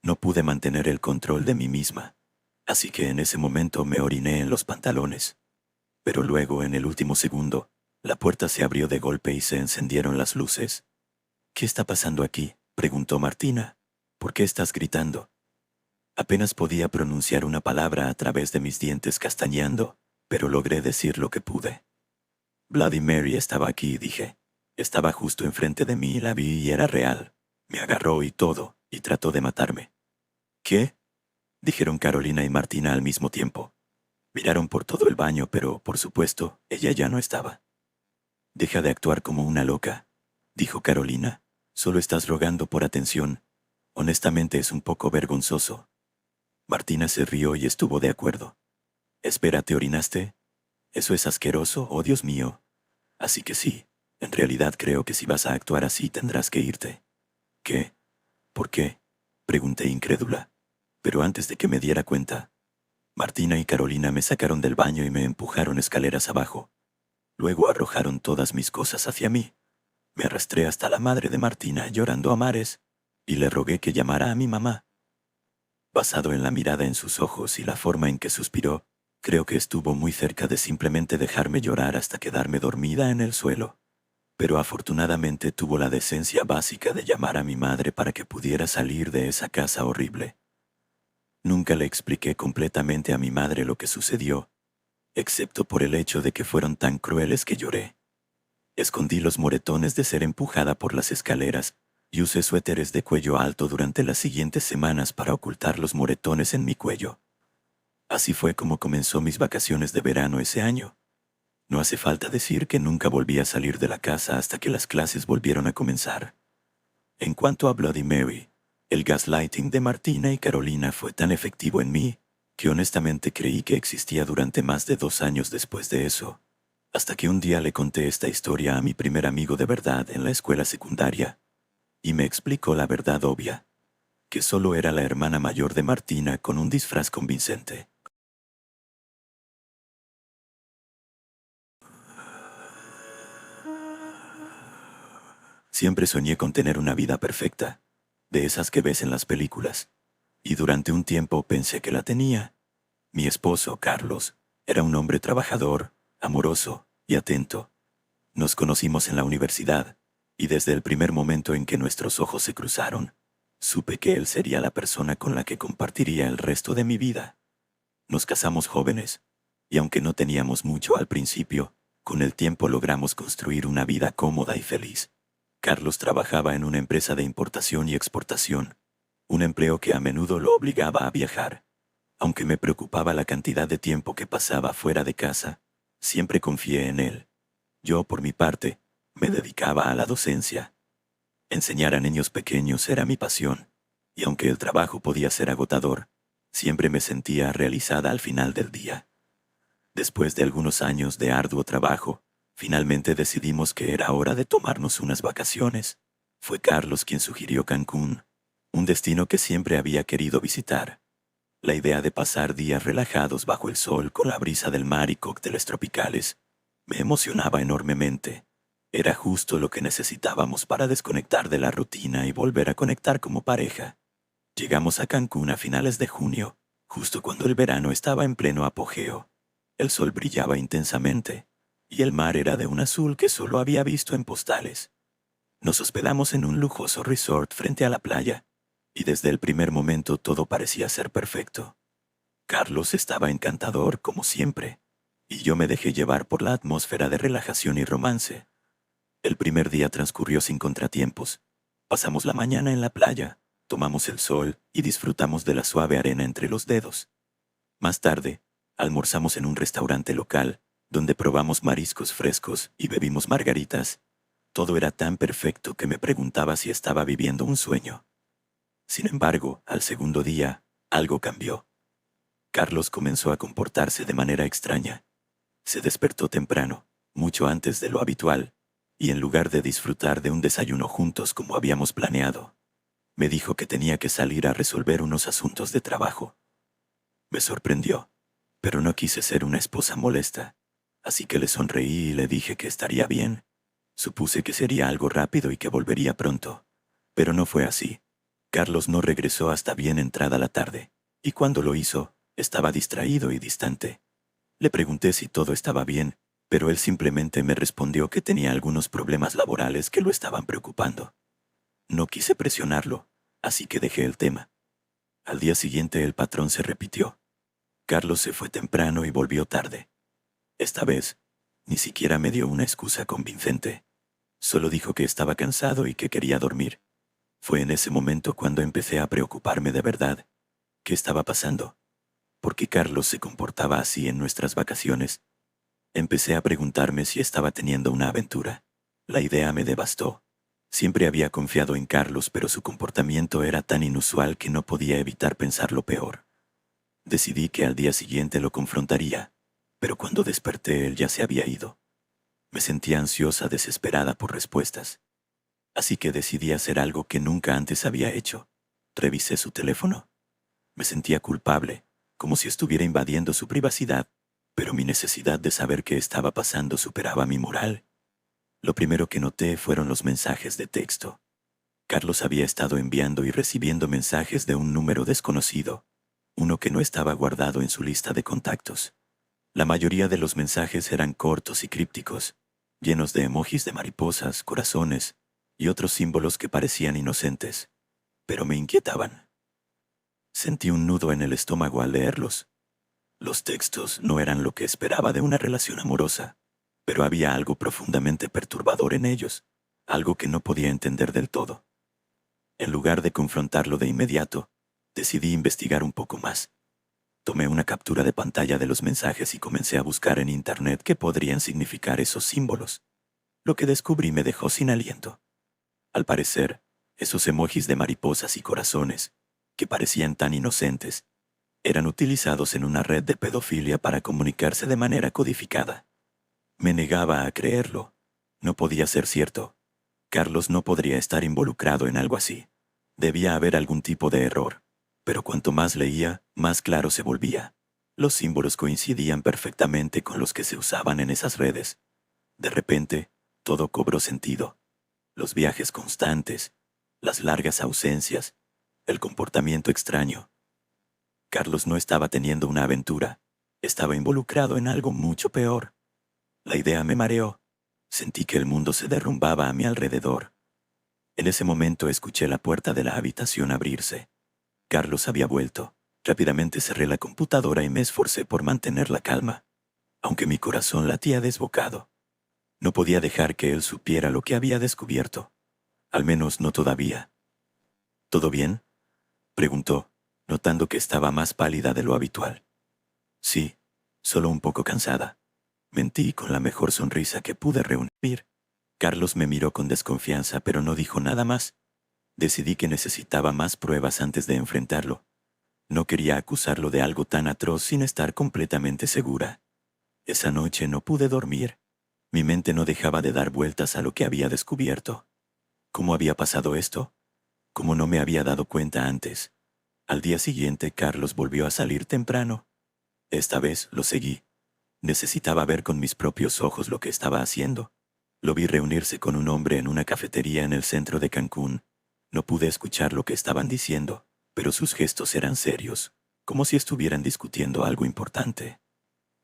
No pude mantener el control de mí misma, así que en ese momento me oriné en los pantalones. Pero luego, en el último segundo, la puerta se abrió de golpe y se encendieron las luces. «¿Qué está pasando aquí?», preguntó Martina. «¿Por qué estás gritando?». Apenas podía pronunciar una palabra a través de mis dientes castañeando, pero logré decir lo que pude. «Bloody Mary estaba aquí», dije. Estaba justo enfrente de mí, la vi y era real. Me agarró y todo, y trató de matarme. «¿Qué?», dijeron Carolina y Martina al mismo tiempo. Miraron por todo el baño, pero, por supuesto, ella ya no estaba. «Deja de actuar como una loca», dijo Carolina. «Solo estás rogando por atención. Honestamente es un poco vergonzoso». Martina se rió y estuvo de acuerdo. «Espera, ¿te orinaste? Eso es asqueroso, oh Dios mío. Así que sí, en realidad creo que si vas a actuar así tendrás que irte». «¿Qué? ¿Por qué?», pregunté incrédula. Pero antes de que me diera cuenta, Martina y Carolina me sacaron del baño y me empujaron escaleras abajo. Luego arrojaron todas mis cosas hacia mí. Me arrastré hasta la madre de Martina llorando a mares y le rogué que llamara a mi mamá. Basado en la mirada en sus ojos y la forma en que suspiró, creo que estuvo muy cerca de simplemente dejarme llorar hasta quedarme dormida en el suelo. Pero afortunadamente tuvo la decencia básica de llamar a mi madre para que pudiera salir de esa casa horrible. Nunca le expliqué completamente a mi madre lo que sucedió, excepto por el hecho de que fueron tan crueles que lloré. Escondí los moretones de ser empujada por las escaleras y usé suéteres de cuello alto durante las siguientes semanas para ocultar los moretones en mi cuello. Así fue como comenzó mis vacaciones de verano ese año. No hace falta decir que nunca volví a salir de la casa hasta que las clases volvieron a comenzar. En cuanto a Bloody Mary, el gaslighting de Martina y Carolina fue tan efectivo en mí que honestamente creí que existía durante más de 2 años después de eso, hasta que un día le conté esta historia a mi primer amigo de verdad en la escuela secundaria, y me explicó la verdad obvia, que solo era la hermana mayor de Martina con un disfraz convincente. Siempre soñé con tener una vida perfecta, de esas que ves en las películas, y durante un tiempo pensé que la tenía. Mi esposo, Carlos, era un hombre trabajador, amoroso y atento. Nos conocimos en la universidad, y desde el primer momento en que nuestros ojos se cruzaron, supe que él sería la persona con la que compartiría el resto de mi vida. Nos casamos jóvenes, y aunque no teníamos mucho al principio, con el tiempo logramos construir una vida cómoda y feliz. Carlos trabajaba en una empresa de importación y exportación, un empleo que a menudo lo obligaba a viajar. Aunque me preocupaba la cantidad de tiempo que pasaba fuera de casa, siempre confié en él. Yo, por mi parte, me dedicaba a la docencia. Enseñar a niños pequeños era mi pasión, y aunque el trabajo podía ser agotador, siempre me sentía realizada al final del día. Después de algunos años de arduo trabajo, finalmente decidimos que era hora de tomarnos unas vacaciones. Fue Carlos quien sugirió Cancún, un destino que siempre había querido visitar. La idea de pasar días relajados bajo el sol con la brisa del mar y cócteles tropicales me emocionaba enormemente. Era justo lo que necesitábamos para desconectar de la rutina y volver a conectar como pareja. Llegamos a Cancún a finales de junio, justo cuando el verano estaba en pleno apogeo. El sol brillaba intensamente, y el mar era de un azul que solo había visto en postales. Nos hospedamos en un lujoso resort frente a la playa, y desde el primer momento todo parecía ser perfecto. Carlos estaba encantador, como siempre, y yo me dejé llevar por la atmósfera de relajación y romance. El primer día transcurrió sin contratiempos. Pasamos la mañana en la playa, tomamos el sol y disfrutamos de la suave arena entre los dedos. Más tarde, almorzamos en un restaurante local, donde probamos mariscos frescos y bebimos margaritas. Todo era tan perfecto que me preguntaba si estaba viviendo un sueño. Sin embargo, al segundo día, algo cambió. Carlos comenzó a comportarse de manera extraña. Se despertó temprano, mucho antes de lo habitual, y en lugar de disfrutar de un desayuno juntos como habíamos planeado, me dijo que tenía que salir a resolver unos asuntos de trabajo. Me sorprendió, pero no quise ser una esposa molesta, así que le sonreí y le dije que estaría bien. Supuse que sería algo rápido y que volvería pronto, pero no fue así. Carlos no regresó hasta bien entrada la tarde, y cuando lo hizo, estaba distraído y distante. Le pregunté si todo estaba bien, pero él simplemente me respondió que tenía algunos problemas laborales que lo estaban preocupando. No quise presionarlo, así que dejé el tema. Al día siguiente el patrón se repitió. Carlos se fue temprano y volvió tarde. Esta vez, ni siquiera me dio una excusa convincente. Solo dijo que estaba cansado y que quería dormir. Fue en ese momento cuando empecé a preocuparme de verdad. ¿Qué estaba pasando? ¿Por qué Carlos se comportaba así en nuestras vacaciones? Empecé a preguntarme si estaba teniendo una aventura. La idea me devastó. Siempre había confiado en Carlos, pero su comportamiento era tan inusual que no podía evitar pensar lo peor. Decidí que al día siguiente lo confrontaría, pero cuando desperté él ya se había ido. Me sentía ansiosa, desesperada por respuestas. Así que decidí hacer algo que nunca antes había hecho. Revisé su teléfono. Me sentía culpable, como si estuviera invadiendo su privacidad, pero mi necesidad de saber qué estaba pasando superaba mi moral. Lo primero que noté fueron los mensajes de texto. Carlos había estado enviando y recibiendo mensajes de un número desconocido, uno que no estaba guardado en su lista de contactos. La mayoría de los mensajes eran cortos y crípticos, llenos de emojis de mariposas, corazones y otros símbolos que parecían inocentes, pero me inquietaban. Sentí un nudo en el estómago al leerlos. Los textos no eran lo que esperaba de una relación amorosa, pero había algo profundamente perturbador en ellos, algo que no podía entender del todo. En lugar de confrontarlo de inmediato, decidí investigar un poco más. Tomé una captura de pantalla de los mensajes y comencé a buscar en Internet qué podrían significar esos símbolos. Lo que descubrí me dejó sin aliento. Al parecer, esos emojis de mariposas y corazones, que parecían tan inocentes, eran utilizados en una red de pedofilia para comunicarse de manera codificada. Me negaba a creerlo. No podía ser cierto. Carlos no podría estar involucrado en algo así. Debía haber algún tipo de error. Pero cuanto más leía, más claro se volvía. Los símbolos coincidían perfectamente con los que se usaban en esas redes. De repente, todo cobró sentido. Los viajes constantes, las largas ausencias, el comportamiento extraño. Carlos no estaba teniendo una aventura. Estaba involucrado en algo mucho peor. La idea me mareó. Sentí que el mundo se derrumbaba a mi alrededor. En ese momento escuché la puerta de la habitación abrirse. Carlos había vuelto. Rápidamente cerré la computadora y me esforcé por mantener la calma, aunque mi corazón latía desbocado. No podía dejar que él supiera lo que había descubierto. Al menos no todavía. ¿Todo bien?, preguntó, notando que estaba más pálida de lo habitual. Sí, solo un poco cansada. Mentí con la mejor sonrisa que pude reunir. Carlos me miró con desconfianza, pero no dijo nada más. Decidí que necesitaba más pruebas antes de enfrentarlo. No quería acusarlo de algo tan atroz sin estar completamente segura. Esa noche no pude dormir. Mi mente no dejaba de dar vueltas a lo que había descubierto. ¿Cómo había pasado esto? ¿Cómo no me había dado cuenta antes? Al día siguiente, Carlos volvió a salir temprano. Esta vez lo seguí. Necesitaba ver con mis propios ojos lo que estaba haciendo. Lo vi reunirse con un hombre en una cafetería en el centro de Cancún. No pude escuchar lo que estaban diciendo, pero sus gestos eran serios, como si estuvieran discutiendo algo importante.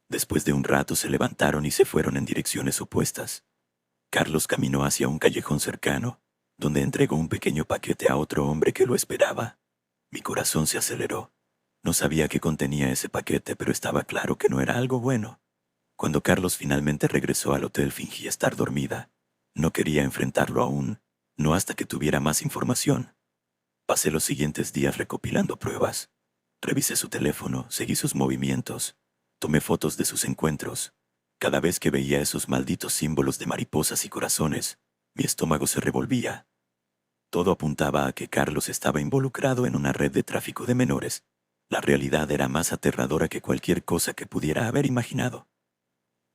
Después de un rato se levantaron y se fueron en direcciones opuestas. Carlos caminó hacia un callejón cercano, donde entregó un pequeño paquete a otro hombre que lo esperaba. Mi corazón se aceleró. No sabía qué contenía ese paquete, pero estaba claro que no era algo bueno. Cuando Carlos finalmente regresó al hotel fingí estar dormida. No quería enfrentarlo aún, no hasta que tuviera más información. Pasé los siguientes días recopilando pruebas. Revisé su teléfono, seguí sus movimientos, tomé fotos de sus encuentros. Cada vez que veía esos malditos símbolos de mariposas y corazones, mi estómago se revolvía. Todo apuntaba a que Carlos estaba involucrado en una red de tráfico de menores. La realidad era más aterradora que cualquier cosa que pudiera haber imaginado.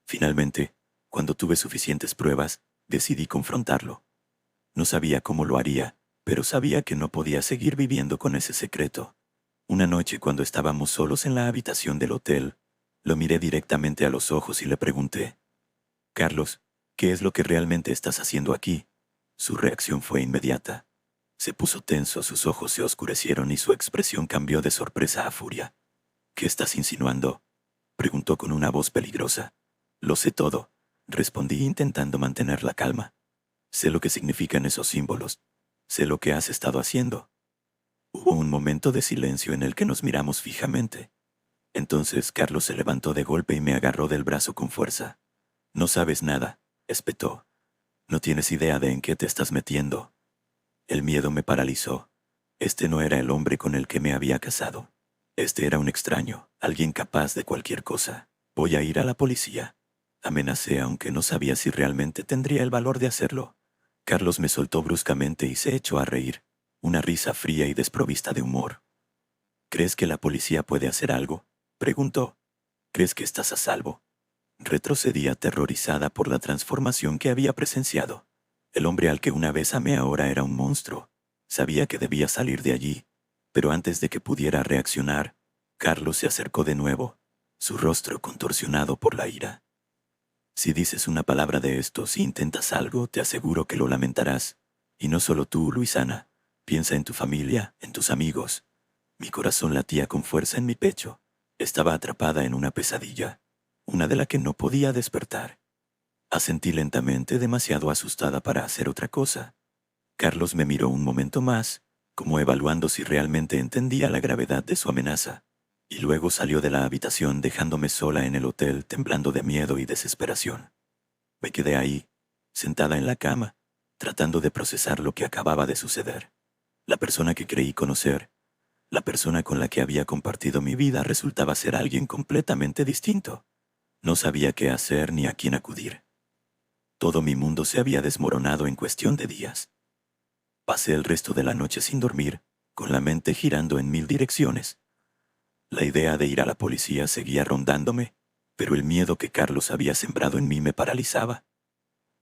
Finalmente, cuando tuve suficientes pruebas, decidí confrontarlo. No sabía cómo lo haría, pero sabía que no podía seguir viviendo con ese secreto. Una noche, cuando estábamos solos en la habitación del hotel, lo miré directamente a los ojos y le pregunté: «Carlos, ¿qué es lo que realmente estás haciendo aquí?». Su reacción fue inmediata. Se puso tenso, sus ojos se oscurecieron y su expresión cambió de sorpresa a furia. «¿Qué estás insinuando?», preguntó con una voz peligrosa. «Lo sé todo», respondí intentando mantener la calma. «Sé lo que significan esos símbolos. Sé lo que has estado haciendo». Hubo un momento de silencio en el que nos miramos fijamente. Entonces Carlos se levantó de golpe y me agarró del brazo con fuerza. «No sabes nada», espetó. «No tienes idea de en qué te estás metiendo». El miedo me paralizó. Este no era el hombre con el que me había casado. Este era un extraño, alguien capaz de cualquier cosa. «Voy a ir a la policía», amenacé, aunque no sabía si realmente tendría el valor de hacerlo. Carlos me soltó bruscamente y se echó a reír, una risa fría y desprovista de humor. «¿Crees que la policía puede hacer algo?», preguntó. «¿Crees que estás a salvo?». Retrocedí aterrorizada por la transformación que había presenciado. El hombre al que una vez amé ahora era un monstruo. Sabía que debía salir de allí, pero antes de que pudiera reaccionar, Carlos se acercó de nuevo, su rostro contorsionado por la ira. Si dices una palabra de esto, si intentas algo, te aseguro que lo lamentarás. Y no solo tú, Luisana. Piensa en tu familia, en tus amigos. Mi corazón latía con fuerza en mi pecho. Estaba atrapada en una pesadilla, una de la que no podía despertar. Asentí lentamente, demasiado asustada para hacer otra cosa. Carlos me miró un momento más, como evaluando si realmente entendía la gravedad de su amenaza, y luego salió de la habitación dejándome sola en el hotel, temblando de miedo y desesperación. Me quedé ahí, sentada en la cama, tratando de procesar lo que acababa de suceder. La persona que creí conocer, la persona con la que había compartido mi vida, resultaba ser alguien completamente distinto. No sabía qué hacer ni a quién acudir. Todo mi mundo se había desmoronado en cuestión de días. Pasé el resto de la noche sin dormir, con la mente girando en 1000 direcciones. La idea de ir a la policía seguía rondándome, pero el miedo que Carlos había sembrado en mí me paralizaba.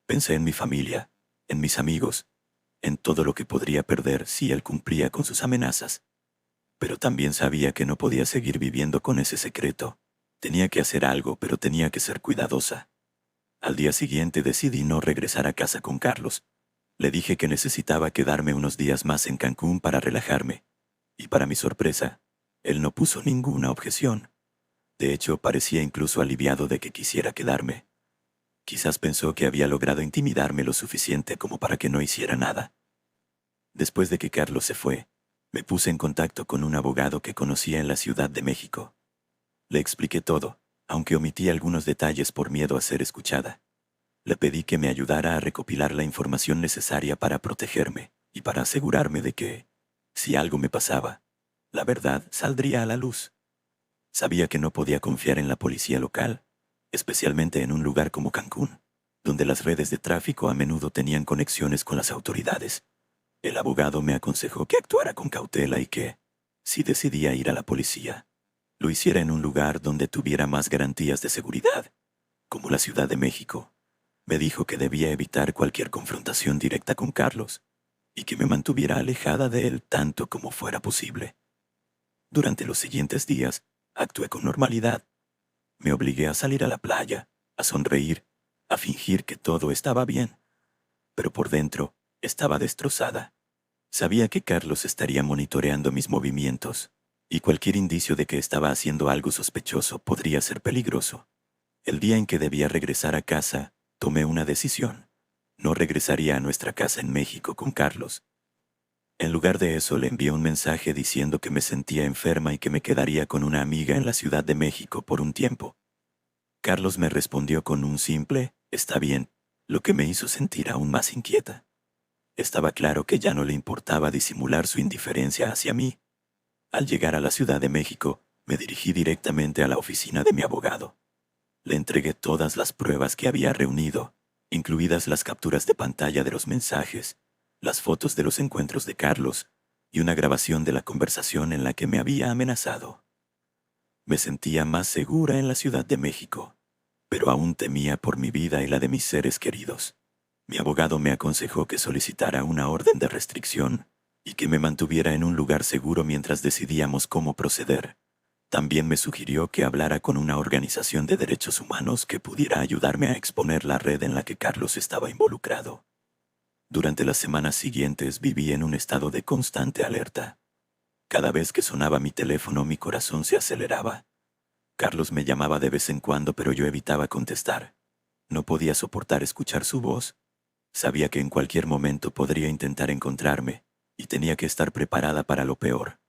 Pensé en mi familia, en mis amigos, en todo lo que podría perder si él cumplía con sus amenazas. Pero también sabía que no podía seguir viviendo con ese secreto. Tenía que hacer algo, pero tenía que ser cuidadosa. Al día siguiente decidí no regresar a casa con Carlos. Le dije que necesitaba quedarme unos días más en Cancún para relajarme. Y para mi sorpresa, él no puso ninguna objeción. De hecho, parecía incluso aliviado de que quisiera quedarme. Quizás pensó que había logrado intimidarme lo suficiente como para que no hiciera nada. Después de que Carlos se fue, me puse en contacto con un abogado que conocía en la Ciudad de México. Le expliqué todo, aunque omití algunos detalles por miedo a ser escuchada. Le pedí que me ayudara a recopilar la información necesaria para protegerme y para asegurarme de que, si algo me pasaba, la verdad saldría a la luz. Sabía que no podía confiar en la policía local, especialmente en un lugar como Cancún, donde las redes de tráfico a menudo tenían conexiones con las autoridades. El abogado me aconsejó que actuara con cautela y que, si decidía ir a la policía, lo hiciera en un lugar donde tuviera más garantías de seguridad, como la Ciudad de México. Me dijo que debía evitar cualquier confrontación directa con Carlos y que me mantuviera alejada de él tanto como fuera posible. Durante los siguientes días, actué con normalidad. Me obligué a salir a la playa, a sonreír, a fingir que todo estaba bien. Pero por dentro, estaba destrozada. Sabía que Carlos estaría monitoreando mis movimientos, y cualquier indicio de que estaba haciendo algo sospechoso podría ser peligroso. El día en que debía regresar a casa, tomé una decisión. No regresaría a nuestra casa en México con Carlos. En lugar de eso, le envié un mensaje diciendo que me sentía enferma y que me quedaría con una amiga en la Ciudad de México por un tiempo. Carlos me respondió con un simple «está bien», lo que me hizo sentir aún más inquieta. Estaba claro que ya no le importaba disimular su indiferencia hacia mí. Al llegar a la Ciudad de México, me dirigí directamente a la oficina de mi abogado. Le entregué todas las pruebas que había reunido, incluidas las capturas de pantalla de los mensajes, las fotos de los encuentros de Carlos y una grabación de la conversación en la que me había amenazado. Me sentía más segura en la Ciudad de México, pero aún temía por mi vida y la de mis seres queridos. Mi abogado me aconsejó que solicitara una orden de restricción y que me mantuviera en un lugar seguro mientras decidíamos cómo proceder. También me sugirió que hablara con una organización de derechos humanos que pudiera ayudarme a exponer la red en la que Carlos estaba involucrado. Durante las semanas siguientes viví en un estado de constante alerta. Cada vez que sonaba mi teléfono, mi corazón se aceleraba. Carlos me llamaba de vez en cuando, pero yo evitaba contestar. No podía soportar escuchar su voz. Sabía que en cualquier momento podría intentar encontrarme y tenía que estar preparada para lo peor.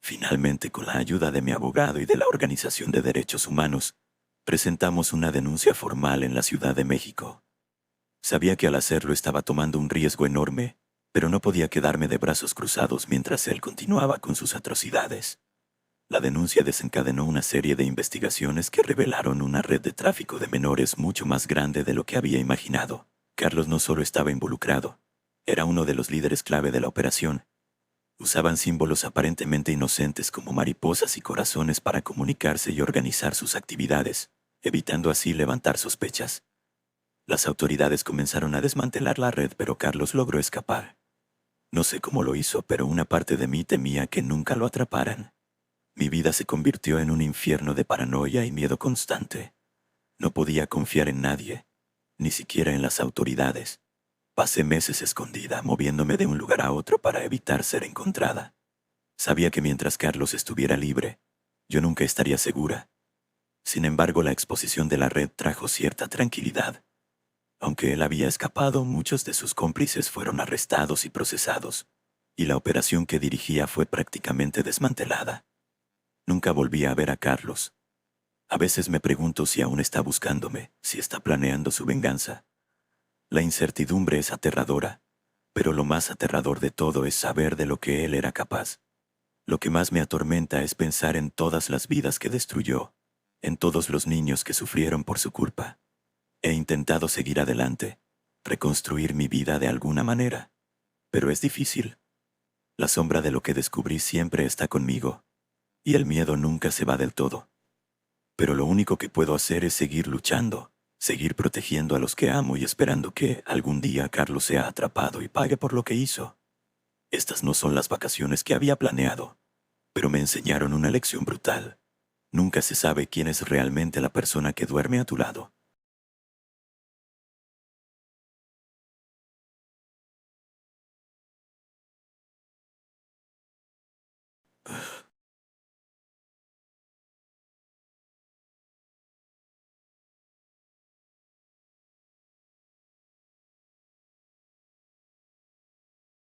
Finalmente, con la ayuda de mi abogado y de la Organización de Derechos Humanos, presentamos una denuncia formal en la Ciudad de México. Sabía que al hacerlo estaba tomando un riesgo enorme, pero no podía quedarme de brazos cruzados mientras él continuaba con sus atrocidades. La denuncia desencadenó una serie de investigaciones que revelaron una red de tráfico de menores mucho más grande de lo que había imaginado. Carlos no solo estaba involucrado, era uno de los líderes clave de la operación. Usaban símbolos aparentemente inocentes como mariposas y corazones para comunicarse y organizar sus actividades, evitando así levantar sospechas. Las autoridades comenzaron a desmantelar la red, pero Carlos logró escapar. No sé cómo lo hizo, pero una parte de mí temía que nunca lo atraparan. Mi vida se convirtió en un infierno de paranoia y miedo constante. No podía confiar en nadie, ni siquiera en las autoridades. Pasé meses escondida, moviéndome de un lugar a otro para evitar ser encontrada. Sabía que mientras Carlos estuviera libre, yo nunca estaría segura. Sin embargo, la exposición de la red trajo cierta tranquilidad. Aunque él había escapado, muchos de sus cómplices fueron arrestados y procesados, y la operación que dirigía fue prácticamente desmantelada. Nunca volví a ver a Carlos. A veces me pregunto si aún está buscándome, si está planeando su venganza. La incertidumbre es aterradora, pero lo más aterrador de todo es saber de lo que él era capaz. Lo que más me atormenta es pensar en todas las vidas que destruyó, en todos los niños que sufrieron por su culpa. He intentado seguir adelante, reconstruir mi vida de alguna manera, pero es difícil. La sombra de lo que descubrí siempre está conmigo, y el miedo nunca se va del todo. Pero lo único que puedo hacer es seguir luchando, seguir protegiendo a los que amo y esperando que algún día Carlos sea atrapado y pague por lo que hizo. Estas no son las vacaciones que había planeado, pero me enseñaron una lección brutal. Nunca se sabe quién es realmente la persona que duerme a tu lado.